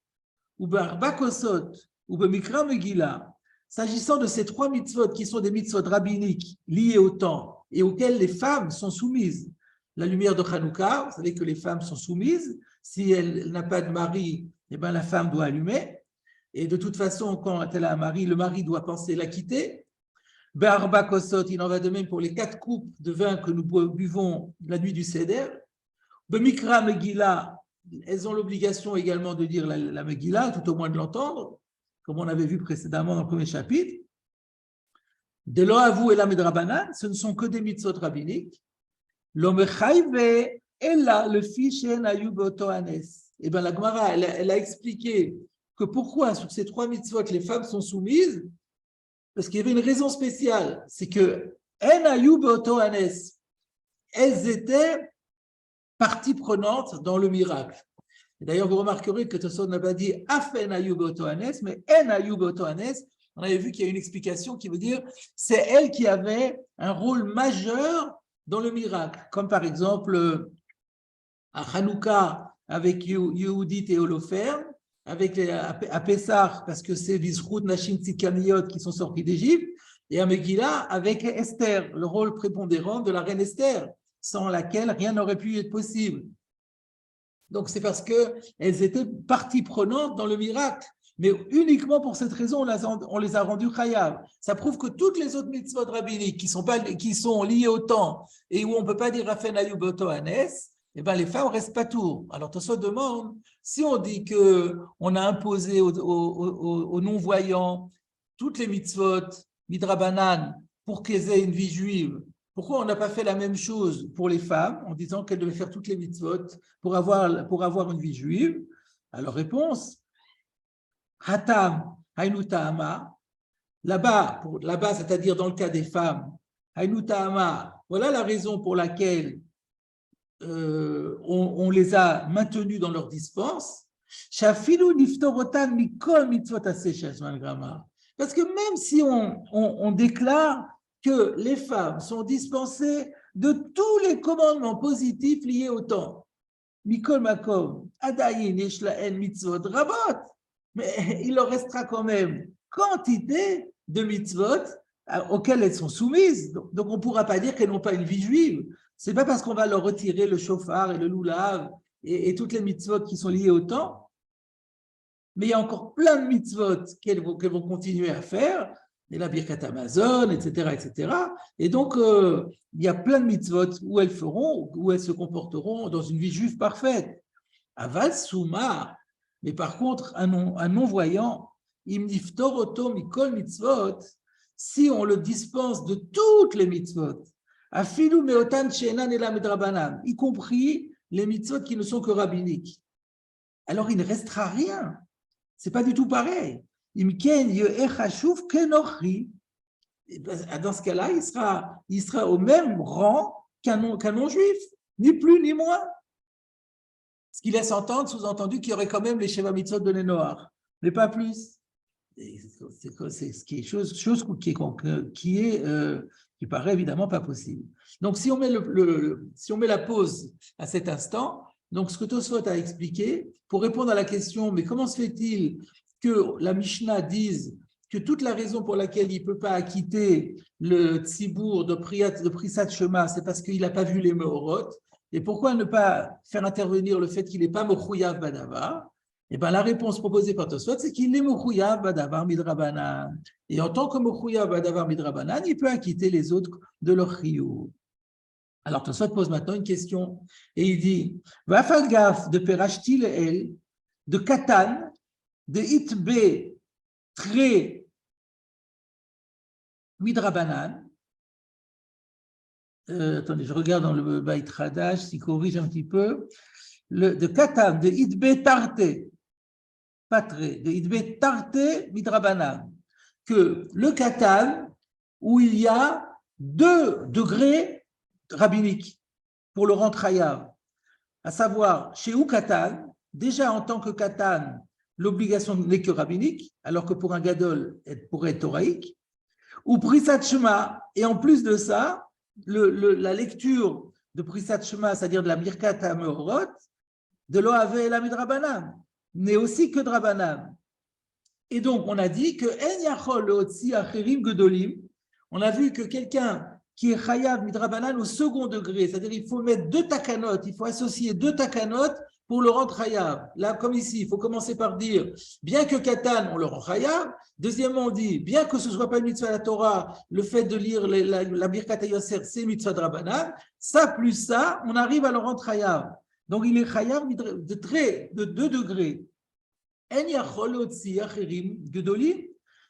ou Barba Kosot, ou Bemikra Megillah, s'agissant de ces trois mitzvot qui sont des mitzvot rabbiniques liées au temps et auxquelles les femmes sont soumises. La lumière de Hanouka, vous savez que les femmes sont soumises. Si elle n'a pas de mari, eh bien la femme doit allumer. Et de toute façon, quand elle a un mari, le mari doit penser la quitter. Be'arba kosot, il en va de même pour les 4 coupes de vin que nous buvons la nuit du Seder. Bemikra Megillah, elles ont l'obligation également de dire la Megillah, tout au moins de l'entendre, comme on avait vu précédemment dans le premier chapitre. De l'oavu et la midrabanan, ce ne sont que des mitzvot rabbiniques. L'omechayve et là, le fichen ayuboto anes. Et bien la Gemara, elle a expliqué que pourquoi sur ces 3 mitzvot les femmes sont soumises, parce qu'il y avait une raison spéciale, c'est que en ayuboto anes, elles étaient partie prenante dans le miracle. Et d'ailleurs, vous remarquerez que Tosfot n'a pas dit afen ayuboto anes, mais en ayuboto anes. On avait vu qu'il y a une explication qui veut dire c'est elle qui avait un rôle majeur dans le miracle, comme par exemple à Hanouka avec Yehudit et Holoferne, à Pessah parce que c'est Vizrut Nashim Tzidkaniyot qui sont sortis d'Égypte, et à Megillah avec Esther, le rôle prépondérant de la reine Esther, sans laquelle rien n'aurait pu être possible. Donc c'est parce qu'elles étaient partie prenante dans le miracle. Mais uniquement pour cette raison, on les a rendus chayav. Ça prouve que toutes les autres mitzvot rabbiniques qui sont liées au temps et où on ne peut pas dire Rafen Ayuboto Anes, eh ben les femmes restent pas tour. Alors Tosfot demande, si on dit qu'on a imposé aux non-voyants toutes les mitzvot, midrabanan, pour qu'elles aient une vie juive, pourquoi on n'a pas fait la même chose pour les femmes en disant qu'elles devaient faire toutes les mitzvot pour avoir une vie juive? Alors réponse, Hatam, Hainu Ta'ama, là-bas, c'est-à-dire dans le cas des femmes, Hainu Ta'ama, voilà la raison pour laquelle on les a maintenues dans leur dispense. Shafilu niftorotan mikol mitzvot aseh malgrama. Parce que même si on déclare que les femmes sont dispensées de tous les commandements positifs liés au temps, mikol makom, adayin yesh lahen mitzvot rabot, mais il leur restera quand même quantité de mitzvot auxquelles elles sont soumises. Donc on ne pourra pas dire qu'elles n'ont pas une vie juive. Ce n'est pas parce qu'on va leur retirer le shofar et le lulav et toutes les mitzvot qui sont liées au temps, mais il y a encore plein de mitzvot qu'elles vont continuer à faire, et la Birkat Amazon, etc., etc. Et donc, il y a plein de mitzvot où elles se comporteront dans une vie juive parfaite. Aval Souma, mais par contre, un non-voyant, im niftor oto mikol mitzvot, si on le dispense de toutes les mitzvot, afilu meotan she'enan ela midrabanan, y compris les mitzvot qui ne sont que rabbiniques, alors il ne restera rien. C'est pas du tout pareil. Im ken ye'echashuv kenochi, dans ce cas-là, il sera au même rang qu'un non-juif, ni plus ni moins. Ce qui laisse entendre, sous-entendu, qu'il y aurait quand même les Sheva Mitzvot de Nénoar, mais pas plus. C'est chose qui paraît évidemment pas possible. Donc, si on met la pause à cet instant, donc ce que Tosfot a expliqué, pour répondre à la question, mais comment se fait-il que la Mishnah dise que toute la raison pour laquelle il ne peut pas acquitter le tzibour de Prissat Shema, c'est parce qu'il n'a pas vu les Meorot? Et pourquoi ne pas faire intervenir le fait qu'il n'est pas Mechouyav Badavar? Eh bien, la réponse proposée par Tosfot, c'est qu'il est Mechouyav Badavar Midrabanan. Et en tant que Mechouyav Badavar Midrabanan, il peut acquitter les autres de leur chiyuv. Alors Tosfot pose maintenant une question et il dit Vafalgaf de Perashti el, de Katan, de Itbe Tre Midrabanan. Attendez, je regarde dans le Bait Hadash, s'il corrige un petit peu. De Katan, de Idbe Tarte, Patre, de Idbe Tarte Midrabanan, que le Katan, où il y a 2 degrés rabbiniques pour le rendre chayav, à savoir, chez ou Katan, déjà en tant que Katan, l'obligation n'est que rabbinique, alors que pour un Gadol, elle pourrait être thoraïque, ou Prissat Shema, et en plus de ça, la lecture de Prissat Shema, c'est-à-dire de la Birkat HaMeorot, de l'Oave et la Midrabanan, n'est aussi que Drabanan. Et donc, on a dit que En Yachol Leotzi Acherim Gedolim, on a vu que quelqu'un qui est Chayav Midrabanan au second degré, c'est-à-dire il faut mettre 2 takanot, il faut associer 2 takanot pour le rendre Chayav. Là, comme ici, il faut commencer par dire, bien que Katan, on le rend Chayav. Deuxièmement, on dit, bien que ce ne soit pas une mitzvah de la Torah, le fait de lire la Birkat HaYoser, c'est mitzvah de Rabbanan. Ça plus ça, on arrive à le rendre Chayav. Donc, il est Chayav de 2 degrés. En yachol otzi acherim gedolim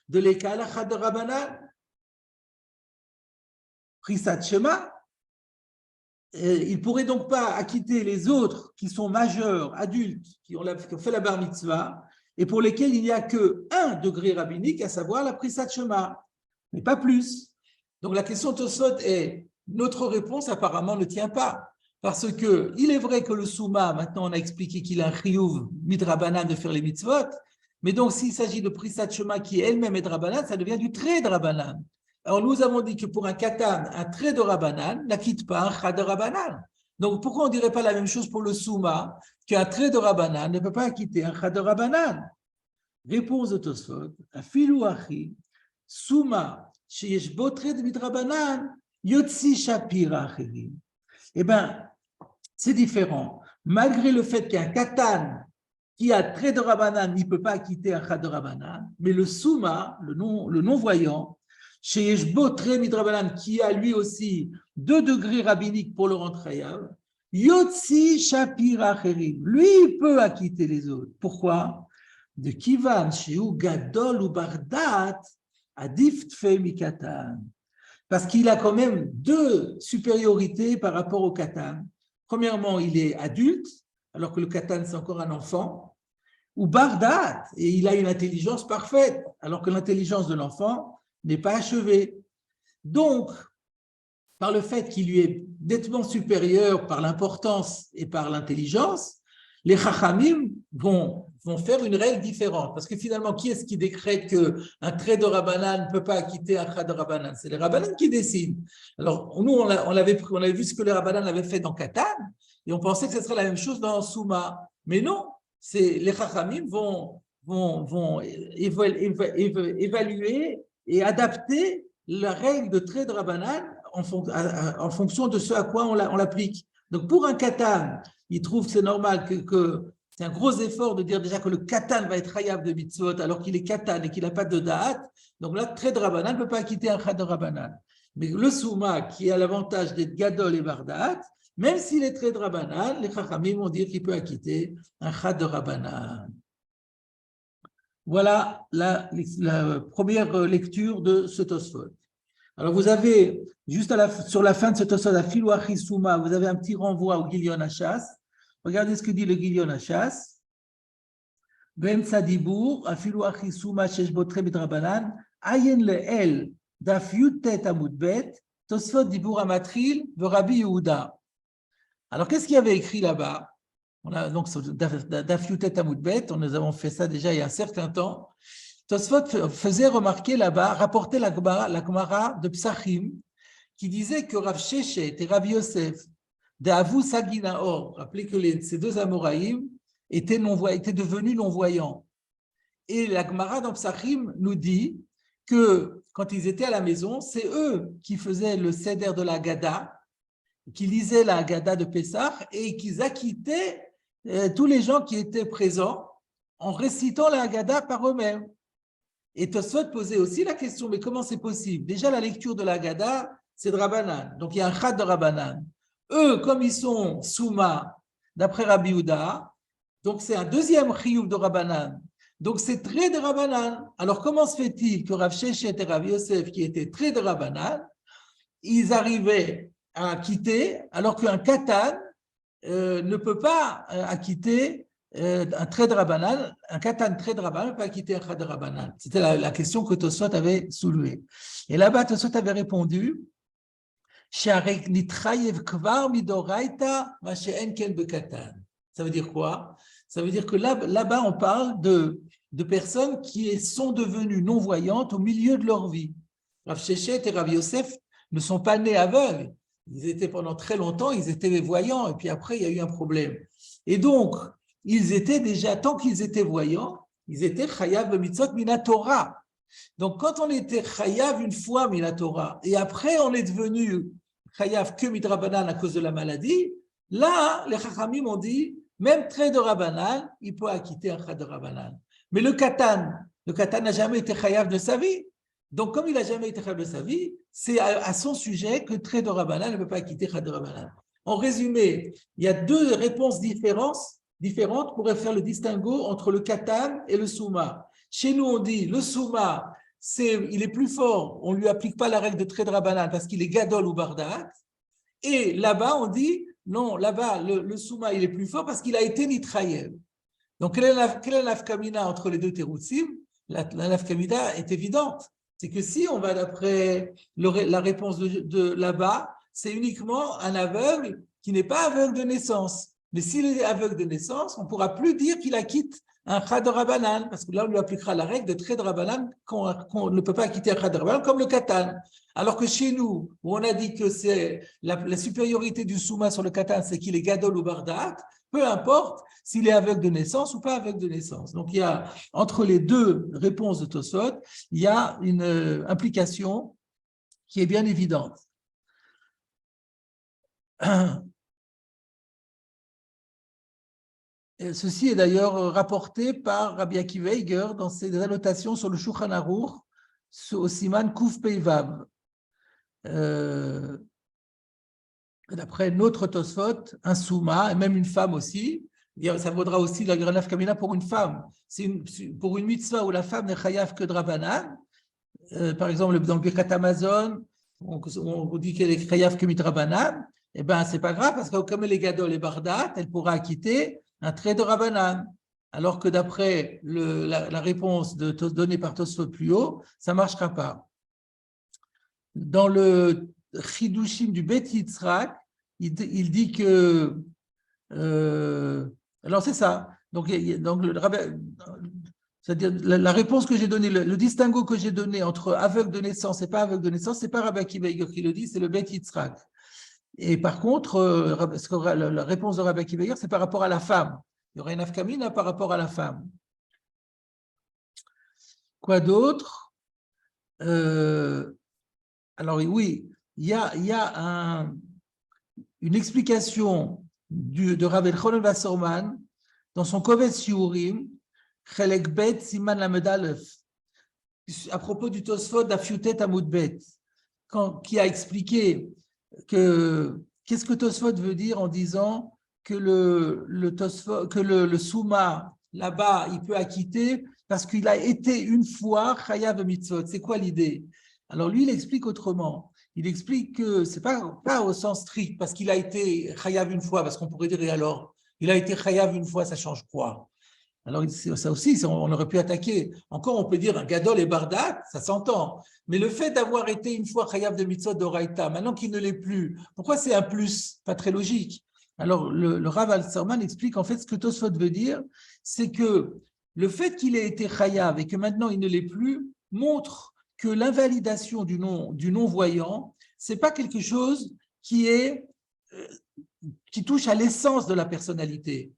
de l'ekal achad de Rabbanan. Prissat Shema, il ne pourrait donc pas acquitter les autres qui sont majeurs, adultes, qui ont fait la bar mitzvah, et pour lesquels il n'y a qu'un degré rabbinique, à savoir la Prissat Shema, mais pas plus. Donc la question de Tosfot est, notre réponse apparemment ne tient pas, parce qu'il est vrai que le Souma, maintenant on a expliqué qu'il a un chiyuv midrabanan de faire les mitzvot, mais donc s'il s'agit de Prissat Shema qui elle-même est drabanan, ça devient du trait drabanan. Alors, nous avons dit que pour un katan, un trait de Rabbanan n'acquitte pas un chad de Rabbanan. Donc, pourquoi on ne dirait pas la même chose pour le souma, qu'un trait de Rabbanan ne peut pas acquitter un chad de Rabbanan? Réponse de Tosfot, afilou achi, souma, sheyesh bo trait de midrabanan, yotzi shapira achirim. Eh bien, c'est différent. Malgré le fait qu'un katan qui a trait de Rabbanan n'y peut pas acquitter un chad de Rabbanan, mais le souma, le non-voyant, chez Yeshbo Tre Midrabanan, qui a lui aussi 2 degrés rabbiniques pour le rendre chayav, Yotzi Shapir Acherim, lui il peut acquitter les autres. Pourquoi? De Kivan Sheu Gadol ou Bardat Adif Tfe Mikatan. Parce qu'il a quand même 2 supériorités par rapport au Katan. Premièrement, il est adulte, alors que le Katan c'est encore un enfant, ou Bardat, et il a une intelligence parfaite, alors que l'intelligence de l'enfant n'est pas achevé. Donc, par le fait qu'il lui est nettement supérieur par l'importance et par l'intelligence, les Chachamim vont faire une règle différente. Parce que finalement, qui est-ce qui décrète qu'un trait de Rabbanan ne peut pas acquitter un trait de Rabbanan? C'est les Rabbanan qui décident. Alors, nous, on avait vu ce que les Rabbanan avaient fait dans Katan, et on pensait que ce serait la même chose dans Souma. Mais non, les Chachamim vont évaluer et adapter la règle de trait de Rabbanan en fonction de ce à quoi on l'applique. Donc, pour un katan, il trouve que c'est normal que c'est un gros effort de dire déjà que le katan va être chayav de mitzvot alors qu'il est katan et qu'il n'a pas de da'at. Donc là, trait de Rabbanan ne peut pas quitter un chad de Rabbanan. Mais le souma, qui a l'avantage d'être gadol et bardat, même s'il est trait de Rabbanan, les chachamim vont dire qu'il peut acquitter un chad de Rabbanan. Voilà la première lecture de ce Tosfot. Alors, vous avez, juste sur la fin de ce Tosfot, à Filou Achi Souma, vous avez un petit renvoi au Gilion Hachas. Regardez ce que dit le Gilion Hachas. Ben Sadibour, à Filou Achi Souma, Shesh Botre Midrabanan, Ayen Le'el, Daf Yutet Amudbet, Tosfot Dibour Amatril, Rabbi Yehuda. Alors, qu'est-ce qu'il y avait écrit là-bas? On a donc Daf Yutet Amudbet, nous avons fait ça déjà il y a un certain temps. Tosfot faisait remarquer là-bas, rapportait la Gemara de Psachim, qui disait que Rav Sheshet et Rav Yosef de Avu Saginaor, rappelez que ces 2 Amoraïm étaient devenus non-voyants. Et la Gemara dans Psachim nous dit que quand ils étaient à la maison, c'est eux qui faisaient le Seder de la Haggadah, qui lisaient la Haggadah de Pessah et qui acquittaient tous les gens qui étaient présents en récitant la Haggadah par eux-mêmes. Et Tosfot posait aussi la question, mais comment c'est possible? Déjà, la lecture de la Haggadah, c'est de Rabbanan. Donc, il y a un chad de Rabbanan. Eux, comme ils sont souma, d'après Rabbi Yehuda, donc c'est un deuxième chiyuv de Rabbanan. Donc, c'est très de Rabbanan. Alors, comment se fait-il que Rav Sheshet et Rav Yosef, qui étaient très de Rabbanan, ils arrivaient à acquitter, alors qu'un katan ne peut pas acquitter un trait de Rabbanan, un katan trait de Rabbanan ne peut pas acquitter un trait de Rabbanan. C'était la question que Tosfot avait soulevée. Et là-bas, Tosfot avait répondu ça veut dire quoi? Ça veut dire que là-bas, on parle de personnes qui sont devenues non-voyantes au milieu de leur vie. Rav Sheshet et Rav Yosef ne sont pas nés aveugles. Ils étaient pendant très longtemps, ils étaient voyants, et puis après, il y a eu un problème. Et donc, ils étaient déjà, tant qu'ils étaient voyants, ils étaient chayav b'mitzvot mina Torah. Donc, quand on était chayav une fois mina Torah, et après on est devenu chayav que midrabanan à cause de la maladie, là, les chachamim ont dit, même trait de Rabbanan, il peut acquitter un trait de Rabbanan. Mais le katan n'a jamais été chayav de sa vie. Donc, comme il n'a jamais été chayav de sa vie, c'est à son sujet que trait de Rabbanan ne peut pas acquitter trait de Rabbanan. En résumé, il y a 2 réponses différentes pour faire le distinguo entre le katan et le souma. Chez nous, on dit le souma, il est plus fort, on ne lui applique pas la règle de Tred Rabbanan parce qu'il est Gadol ou Bardat. Et là-bas, on dit, non, là-bas, le Souma, il est plus fort parce qu'il a été Nitrayev. Donc, quelle est la nafkamina entre les deux Teroutsim? La nafkamina est évidente. C'est que si on va d'après la réponse de là-bas, c'est uniquement un aveugle qui n'est pas aveugle de naissance. Mais s'il est aveugle de naissance, on ne pourra plus dire qu'il acquitte un Chad Rabbanan, parce que là, on lui appliquera la règle de Tred Rabbanan qu'on ne peut pas acquitter un Chad Rabbanan comme le Katan. Alors que chez nous, où on a dit que c'est la supériorité du Souma sur le Katan, c'est qu'il est Gadol ou Bardat, peu importe s'il est aveugle de naissance ou pas aveugle de naissance. Donc, il y a, entre les deux réponses de Tosfot, il y a une implication qui est bien évidente. Et ceci est d'ailleurs rapporté par Rabbi Akiva Eiger dans ses annotations sur le Shulchan Aruch, au Siman Kuf Pei Vav. D'après notre Tosfot, un Souma, et même une femme aussi, ça vaudra aussi la Granaf Kamina pour une femme. Pour une mitzvah où la femme n'est chayav que de Rabbanan, par exemple dans le Birkat Amazon, on dit qu'elle est chayav que midrabanan, eh bien, c'est pas grave parce que comme elle est Gadol et Bardat, elle pourra acquitter un trait de Rabbanan. Alors que d'après la réponse donnée par Tosfot plus haut, ça ne marchera pas. Dans le Chidushim du Bet Yitzhak, il dit que. Alors, c'est ça. Donc c'est-à-dire la réponse que j'ai donnée, le distinguo que j'ai donné entre aveugle de naissance et pas aveugle de naissance, ce n'est pas Rabbi Akiva Eiger qui le dit, c'est le Bet Yitzhak. Et par contre, la réponse de Rabbi Akiva Eiger, c'est par rapport à la femme. Il y aurait une afkamina par rapport à la femme. Quoi d'autre? Alors oui, il y a une explication de Rav Elchanan Wasserman dans son Kovetz Shiurim, Chelek Bet Siman Lamed Aleph, à propos du Tosfot d'Afiutet Amud Bet, qui a expliqué qu'est-ce que Tosfot veut dire en disant que le Souma, là-bas, il peut acquitter parce qu'il a été une fois Chayav Mitzvot. C'est quoi l'idée? Alors lui, il explique autrement. Il explique que ce n'est pas au sens strict, parce qu'il a été Chayav une fois, parce qu'on pourrait dire, et alors, il a été Chayav une fois, ça change quoi? Alors ça aussi, on aurait pu attaquer. Encore, on peut dire un Gadol et Bardat, ça s'entend. Mais le fait d'avoir été une fois Chayav de Mitzvot d'Oraïta, maintenant qu'il ne l'est plus, pourquoi c'est un plus? Pas très logique. Alors le Rav Alserman explique en fait ce que Tosfot veut dire, c'est que le fait qu'il ait été Chayav et que maintenant il ne l'est plus, montre que l'invalidation du non-voyant, ce n'est pas quelque chose qui touche à l'essence de la personnalité.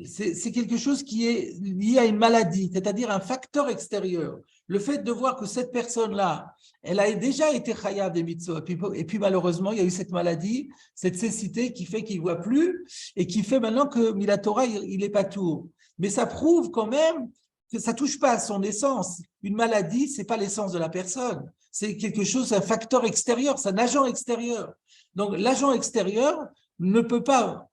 C'est quelque chose qui est lié à une maladie, c'est-à-dire un facteur extérieur. Le fait de voir que cette personne-là, elle a déjà été chayav des mitzvot, et puis malheureusement, il y a eu cette maladie, cette cécité qui fait qu'il ne voit plus, et qui fait maintenant que Milatora, il n'est pas tout. Mais ça prouve quand même que ça ne touche pas à son essence. Une maladie, ce n'est pas l'essence de la personne. C'est quelque chose, un facteur extérieur, c'est un agent extérieur. Donc, l'agent extérieur ne peut pas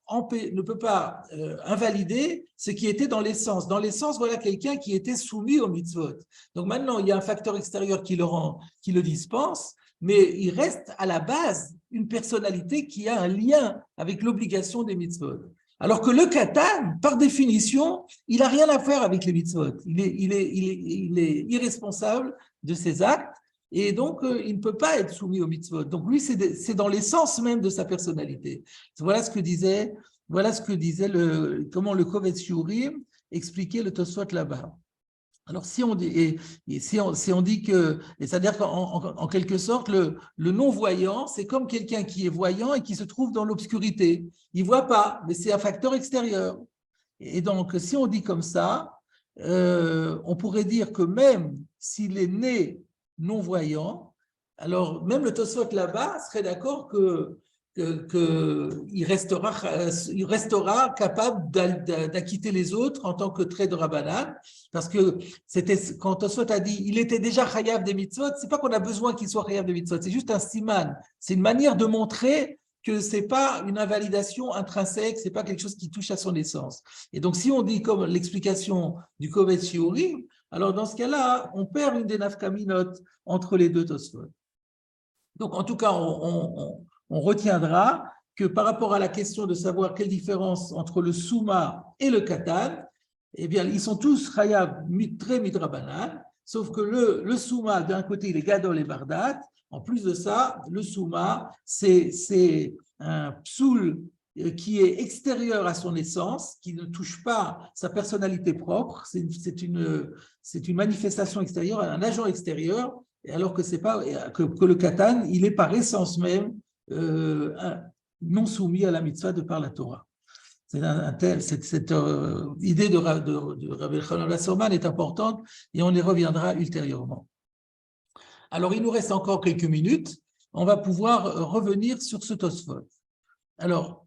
invalider ce qui était dans l'essence. Dans l'essence, voilà quelqu'un qui était soumis au mitzvot. Donc, maintenant, il y a un facteur extérieur qui le dispense, mais il reste à la base une personnalité qui a un lien avec l'obligation des mitzvot. Alors que le katan, par définition, il n'a rien à faire avec les mitzvot. Il est irresponsable de ses actes et donc il ne peut pas être soumis aux mitzvot. Donc lui, c'est dans l'essence même de sa personnalité. Voilà ce que disait comment le Kovetz Shiurim expliquait le Tosfot là-bas. Alors, si on dit que, c'est-à-dire qu'en quelque sorte, le non-voyant, c'est comme quelqu'un qui est voyant et qui se trouve dans l'obscurité. Il ne voit pas, mais c'est un facteur extérieur. Et donc, si on dit comme ça, on pourrait dire que même s'il est né non-voyant, alors même le Tosfot là-bas serait d'accord qu'il restera capable d'acquitter les autres en tant que trait de Rabbanan, parce que quand Tosfot a dit il était déjà chayav des mitzvot, c'est pas qu'on a besoin qu'il soit chayav des mitzvot, c'est juste un siman, c'est une manière de montrer que c'est pas une invalidation intrinsèque, c'est pas quelque chose qui touche à son essence. Et donc si on dit comme l'explication du Kovetz Shiurim, alors dans ce cas-là, on perd une des nafkaminotes entre les deux Tosfot. Donc, en tout cas, on retiendra que par rapport à la question de savoir quelle différence entre le Souma et le Katan, eh bien, ils sont tous Chayav très midrabanan, sauf que le Souma, d'un côté, il est Gadol et Bardat. En plus de ça, le Souma, c'est un psoul qui est extérieur à son essence, qui ne touche pas sa personnalité propre, c'est une manifestation extérieure, un agent extérieur, alors que c'est pas que le katan, il est par essence même non soumis à la mitzvah de par la Torah. Cette idée de Rabbi Elchanan Wasserman est importante et on y reviendra ultérieurement. Alors, il nous reste encore quelques minutes. On va pouvoir revenir sur ce Tosfot. Alors,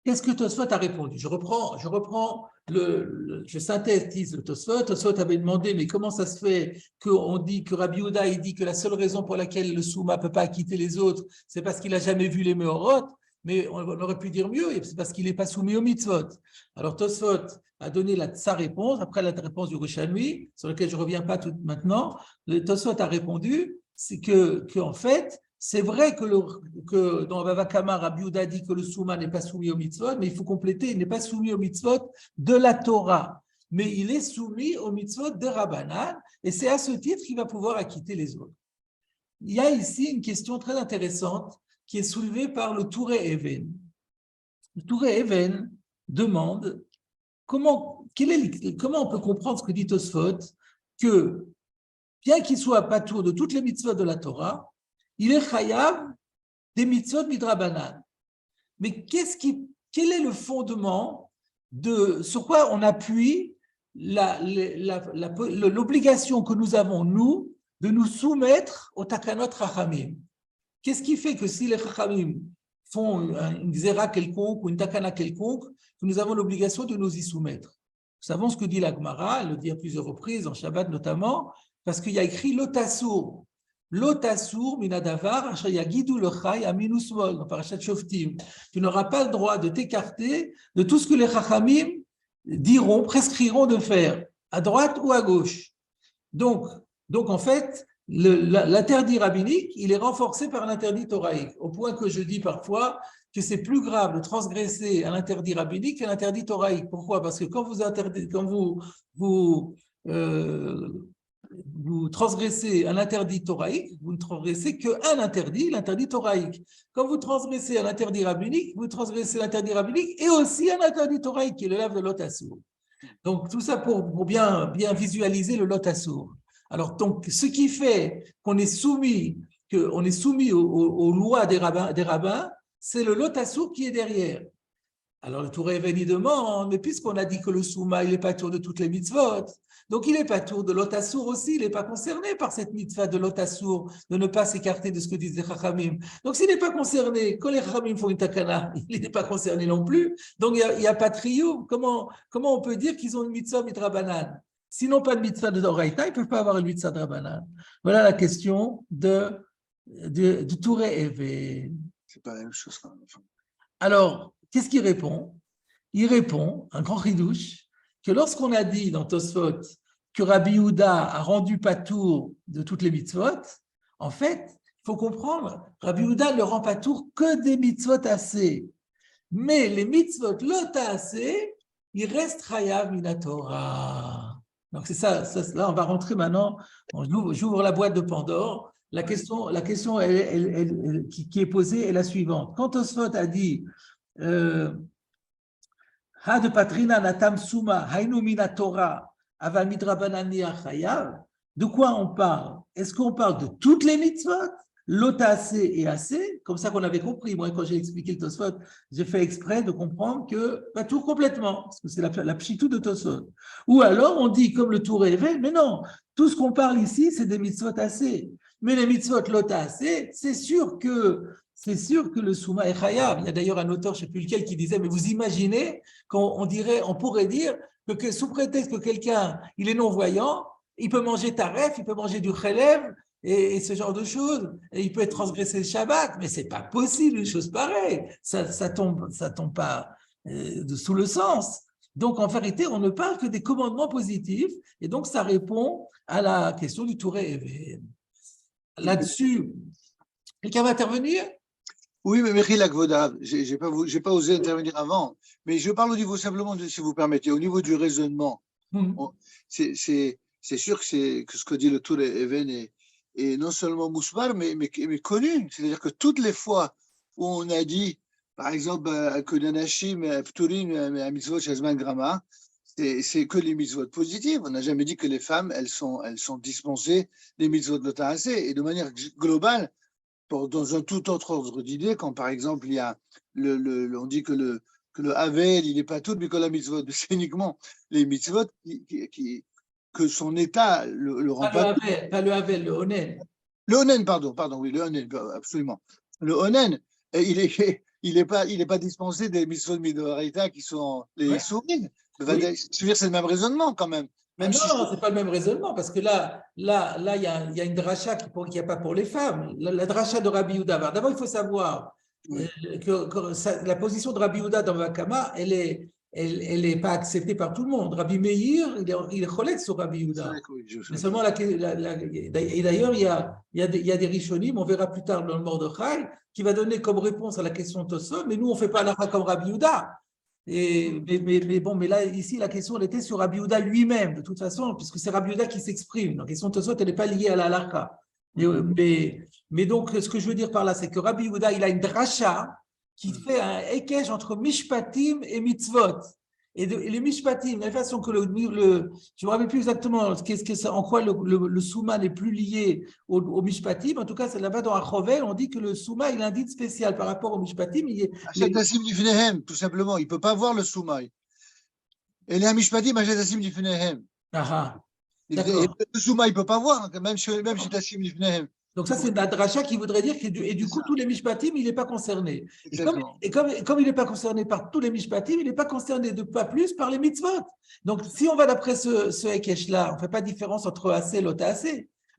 qu'est-ce que Tosfot a répondu? Je synthétise le Tosfot. Tosfot avait demandé, mais comment ça se fait qu'on dit que Rabbi Yehuda il dit que la seule raison pour laquelle le Souma ne peut pas acquitter les autres, c'est parce qu'il n'a jamais vu les Meorot, mais on aurait pu dire mieux, c'est parce qu'il n'est pas soumis au mitzvot. Alors Tosfot a donné sa réponse, après la réponse du Rishonim, sur laquelle je ne reviens pas tout maintenant. Le Tosfot a répondu, c'est qu'en fait, c'est vrai que dans Bava Kama, Rabbi Yehuda dit que le Souma n'est pas soumis au mitzvot, mais il faut compléter, il n'est pas soumis au mitzvot de la Torah, mais il est soumis au mitzvot de Rabbanan, et c'est à ce titre qu'il va pouvoir acquitter les autres. Il y a ici une question très intéressante qui est soulevée par le Touré Even. Le Touré Even demande comment on peut comprendre ce que dit Tosfot, que bien qu'il soit patour de toutes les mitzvot de la Torah, il est chayav des mitzvot midrabanan. Mais quel est le fondement sur quoi on appuie l'obligation que nous avons, nous, de nous soumettre au takanot rachamim? Qu'est-ce qui fait que si les rachamim font une zera quelconque ou une takana quelconque, que nous avons l'obligation de nous y soumettre? Nous savons ce que dit la Gemara, elle le dit à plusieurs reprises, en Shabbat notamment, parce qu'il y a écrit l'otasur. L'otasur minadavar asher yagidu lechai aminu smol, dans Parashat Shoftim. Tu n'auras pas le droit de t'écarter de tout ce que les chachamim diront, prescriront de faire, à droite ou à gauche. Donc en fait, l'interdit rabbinique, il est renforcé par l'interdit toraïque, au point que je dis parfois que c'est plus grave de transgresser un interdit rabbinique qu'un interdit toraïque. Pourquoi? Parce que quand vous transgressez un interdit toraïque, vous ne transgressez qu'un interdit, l'interdit toraïque. Quand vous transgressez un interdit rabbinique, vous transgressez l'interdit rabbinique et aussi un interdit toraïque qui est le lave de l'otassour. Donc, tout ça pour bien visualiser le lotassour. Alors, donc, ce qui fait qu'on est soumis aux lois des rabbins, c'est le lotassour qui est derrière. Alors, le Touré Even demande, mais puisqu'on a dit que le Souma, il n'est pas tour de toutes les mitzvot, donc il n'est pas tour de l'Otassour aussi, il n'est pas concerné par cette mitzvah de l'Otassour, de ne pas s'écarter de ce que disent les Chachamim. Donc s'il n'est pas concerné, quand les Chachamim font une takana, il n'est pas concerné non plus. Donc il n'y a pas de trio. Comment on peut dire qu'ils ont une mitzvah midrabanan? S'ils n'ont pas de mitzvah de Doraïta, ils ne peuvent pas avoir une mitzvah de Rabbanan. Voilà la question du Touré Even. C'est pas la même chose quand même. Alors, qu'est-ce qu'il répond? Il répond, un grand ridouche, que lorsqu'on a dit dans Tosfot que Rabbi Yehuda a rendu patour de toutes les mitzvot, en fait, il faut comprendre, Rabbi Yehuda ne rend patour que des mitzvot assez. Mais les mitzvot lota assez, il reste chayav minatora. Donc c'est ça, là on va rentrer maintenant, j'ouvre la boîte de Pandore. La question qui est posée est la suivante. Quand Tosfot a dit Ha de patrina natam suma hainu mina Torah aval midrabanani achayav. De quoi on parle? Est-ce qu'on parle de toutes les mitzvot, l'ota assez et assez, comme ça qu'on avait compris? Moi, quand j'ai expliqué le Tosfot, j'ai fait exprès de comprendre que pas tout complètement, parce que c'est la pchitou de Tosfot. Ou alors on dit comme le Touré Even, mais non, tout ce qu'on parle ici, c'est des mitzvot assez. Mais les mitzvot l'ota assez, c'est sûr que le Souma est chayav. Il y a d'ailleurs un auteur, je ne sais plus lequel, qui disait, mais vous imaginez qu'on pourrait dire que sous prétexte que quelqu'un, il est non-voyant, il peut manger taref, il peut manger du chelev et ce genre de choses, et il peut être transgressé le Shabbat, mais ce n'est pas possible une chose pareille. Ça tombe pas sous le sens. Donc, en vérité, on ne parle que des commandements positifs, et donc ça répond à la question du Touré Even. Là-dessus, quelqu'un va intervenir? Oui, mais Mekhil Akvoda, j'ai pas osé intervenir avant, mais je parle au niveau simplement, si vous permettez, au niveau du raisonnement. C'est sûr que ce que dit le Tour Even est non seulement mousmar, mais connu. C'est-à-dire que toutes les fois où on a dit, par exemple, que Nanashim, Pturim, à mitzvot Shazman Grama, c'est que les mitzvot positives. On n'a jamais dit que les femmes, elles sont dispensées des mitzvot de l'Otahase. Et de manière globale, dans un tout autre ordre d'idée, quand par exemple il y a on dit que le Havel, il n'est pas tout, mais que la mitzvot, c'est uniquement les mitzvot que son état le rend pas. Pas le Havel, le Onen. Le Onen, pardon, oui, le Onen, absolument. Le Onen, il est pas dispensé des mitzvot midoraita qui sont les sourines. Oui. C'est le même raisonnement quand même. Non, c'est pas le même raisonnement, parce que là, il y a une dracha qui n'y a pas pour les femmes. La dracha de Rabbi Yehuda. D'abord, il faut savoir que la position de Rabbi Yehuda dans Vakama, elle est pas acceptée par tout le monde. Rabbi Meir, il est collègue sur Rabbi Yehuda. Mais seulement et d'ailleurs, il y a des rishonim, on verra plus tard dans le Mordechai, qui va donner comme réponse à la question de Tosfot, mais nous, on ne fait pas l'alakha comme Rabbi Yehuda. Mais là, ici, la question, elle était sur Rabbi Yehuda lui-même, de toute façon, puisque c'est Rabbi Yehuda qui s'exprime. La question de Tosfot, elle n'est pas liée à la halakha. Mais donc, ce que je veux dire par là, c'est que Rabbi Yehuda, il a une dracha qui fait un ékech entre mishpatim et mitzvot. Et les mishpatim, la façon que je ne me rappelle plus exactement en quoi le souma n'est plus lié au mishpatim. En tout cas, c'est là-bas dans Achovel, on dit que le souma, il a un dit spécial par rapport au mishpatim. Tout simplement, il ne peut pas voir le souma. Et les mishpatim, Achatassim Lifnehem. Le souma, il ne peut pas voir, même chez Tassim Lifnehem. Donc ça, c'est la dracha qui voudrait dire que du coup, tous les mishpatim, il n'est pas concerné. Et comme il n'est pas concerné par tous les mishpatim, il n'est pas concerné de pas plus par les mitzvot. Donc, si on va d'après ce Hekesh-là, on ne fait pas de différence entre assez et l'otase.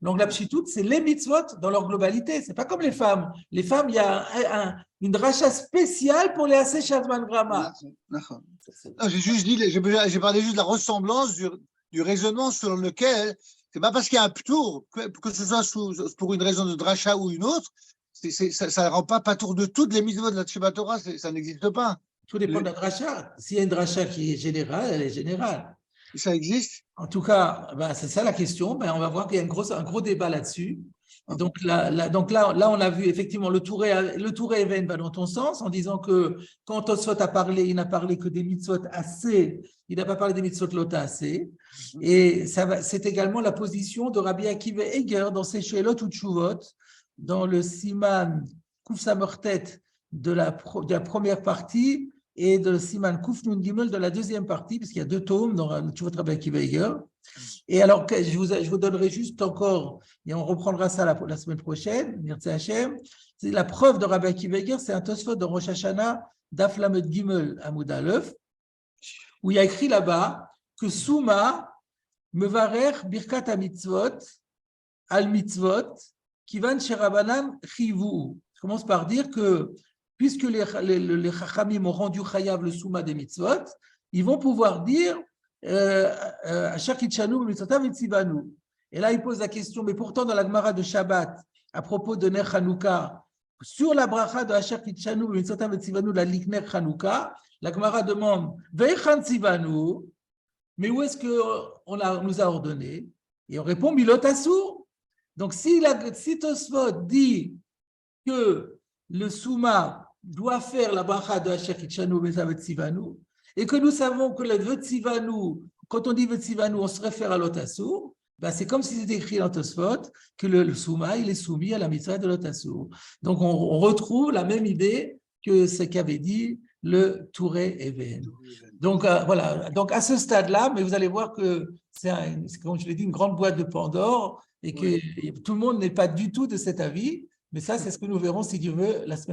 Donc, la pshitout, c'est les mitzvot dans leur globalité. Ce n'est pas comme les femmes. Les femmes, il y a une dracha spéciale pour les assez shazman grama. J'ai parlé juste de la ressemblance du raisonnement sur lequel... C'est pas parce qu'il y a un ptour, que ce soit pour une raison de dracha ou une autre, ça ne rend pas patour de toutes les mitzvot de la Tshuva Torah, ça n'existe pas. Tout dépend de la dracha. S'il y a une dracha qui est générale, elle est générale. Ça existe? En tout cas, c'est ça la question. On va voir qu'il y a un gros débat là-dessus. Donc là, on a vu effectivement le Touré Even va dans ton sens en disant que quand Tosfot a parlé, il n'a parlé que des mitzvot assez, il n'a pas parlé des mitzvot lota assez. Et c'est également la position de Rabbi Akiva Eger dans ses Sheelot ou Tshuvot, dans le Siman Kuf Samortet de la première partie et de Siman Kuf Nun Gimel de la deuxième partie, puisqu'il y a 2 tomes dans le Tshuvot Rabbi Akiva Eger. Et alors, je vous donnerai juste encore, et on reprendra ça la semaine prochaine, c'est la preuve de Rabbi Akiva Eger, c'est un Tosfot de Rosh Hashanah, Daf Lamed Gimel Amud Aleph, où il y a écrit là-bas que Souma Mevarer Birkat HaMitzvot Al Mitzvot Kivan Sherabanan Chivu. Je commence par dire que puisque les Chachamim ont rendu Chayav le Souma des Mitzvot, ils vont pouvoir dire et là, il pose la question, mais pourtant dans la Gemara de Shabbat, à propos de Ner Hanouka, sur la bracha de Asher Kitchanu, la Likner Hanouka, la Gemara demande Veichan Tzivanu, mais où est-ce qu'on nous a ordonné? Et on répond Milot Asur. Donc, si Tosfot dit que le Souma doit faire la bracha de Asher Kitchanu, Tzivanu, et que nous savons que le Vetzivanu, quand on dit Vetzivanu, on se réfère à l'Otasur, c'est comme si c'était écrit dans Tosfot que le Souma, il est soumis à la mitzvah de l'Otasur. Donc, on retrouve la même idée que ce qu'avait dit le Touré Even. Donc, voilà. Donc, à ce stade-là, mais vous allez voir que c'est, comme je l'ai dit, une grande boîte de Pandore et que tout le monde n'est pas du tout de cet avis. Mais ça, c'est ce que nous verrons, si Dieu veut, la semaine prochaine.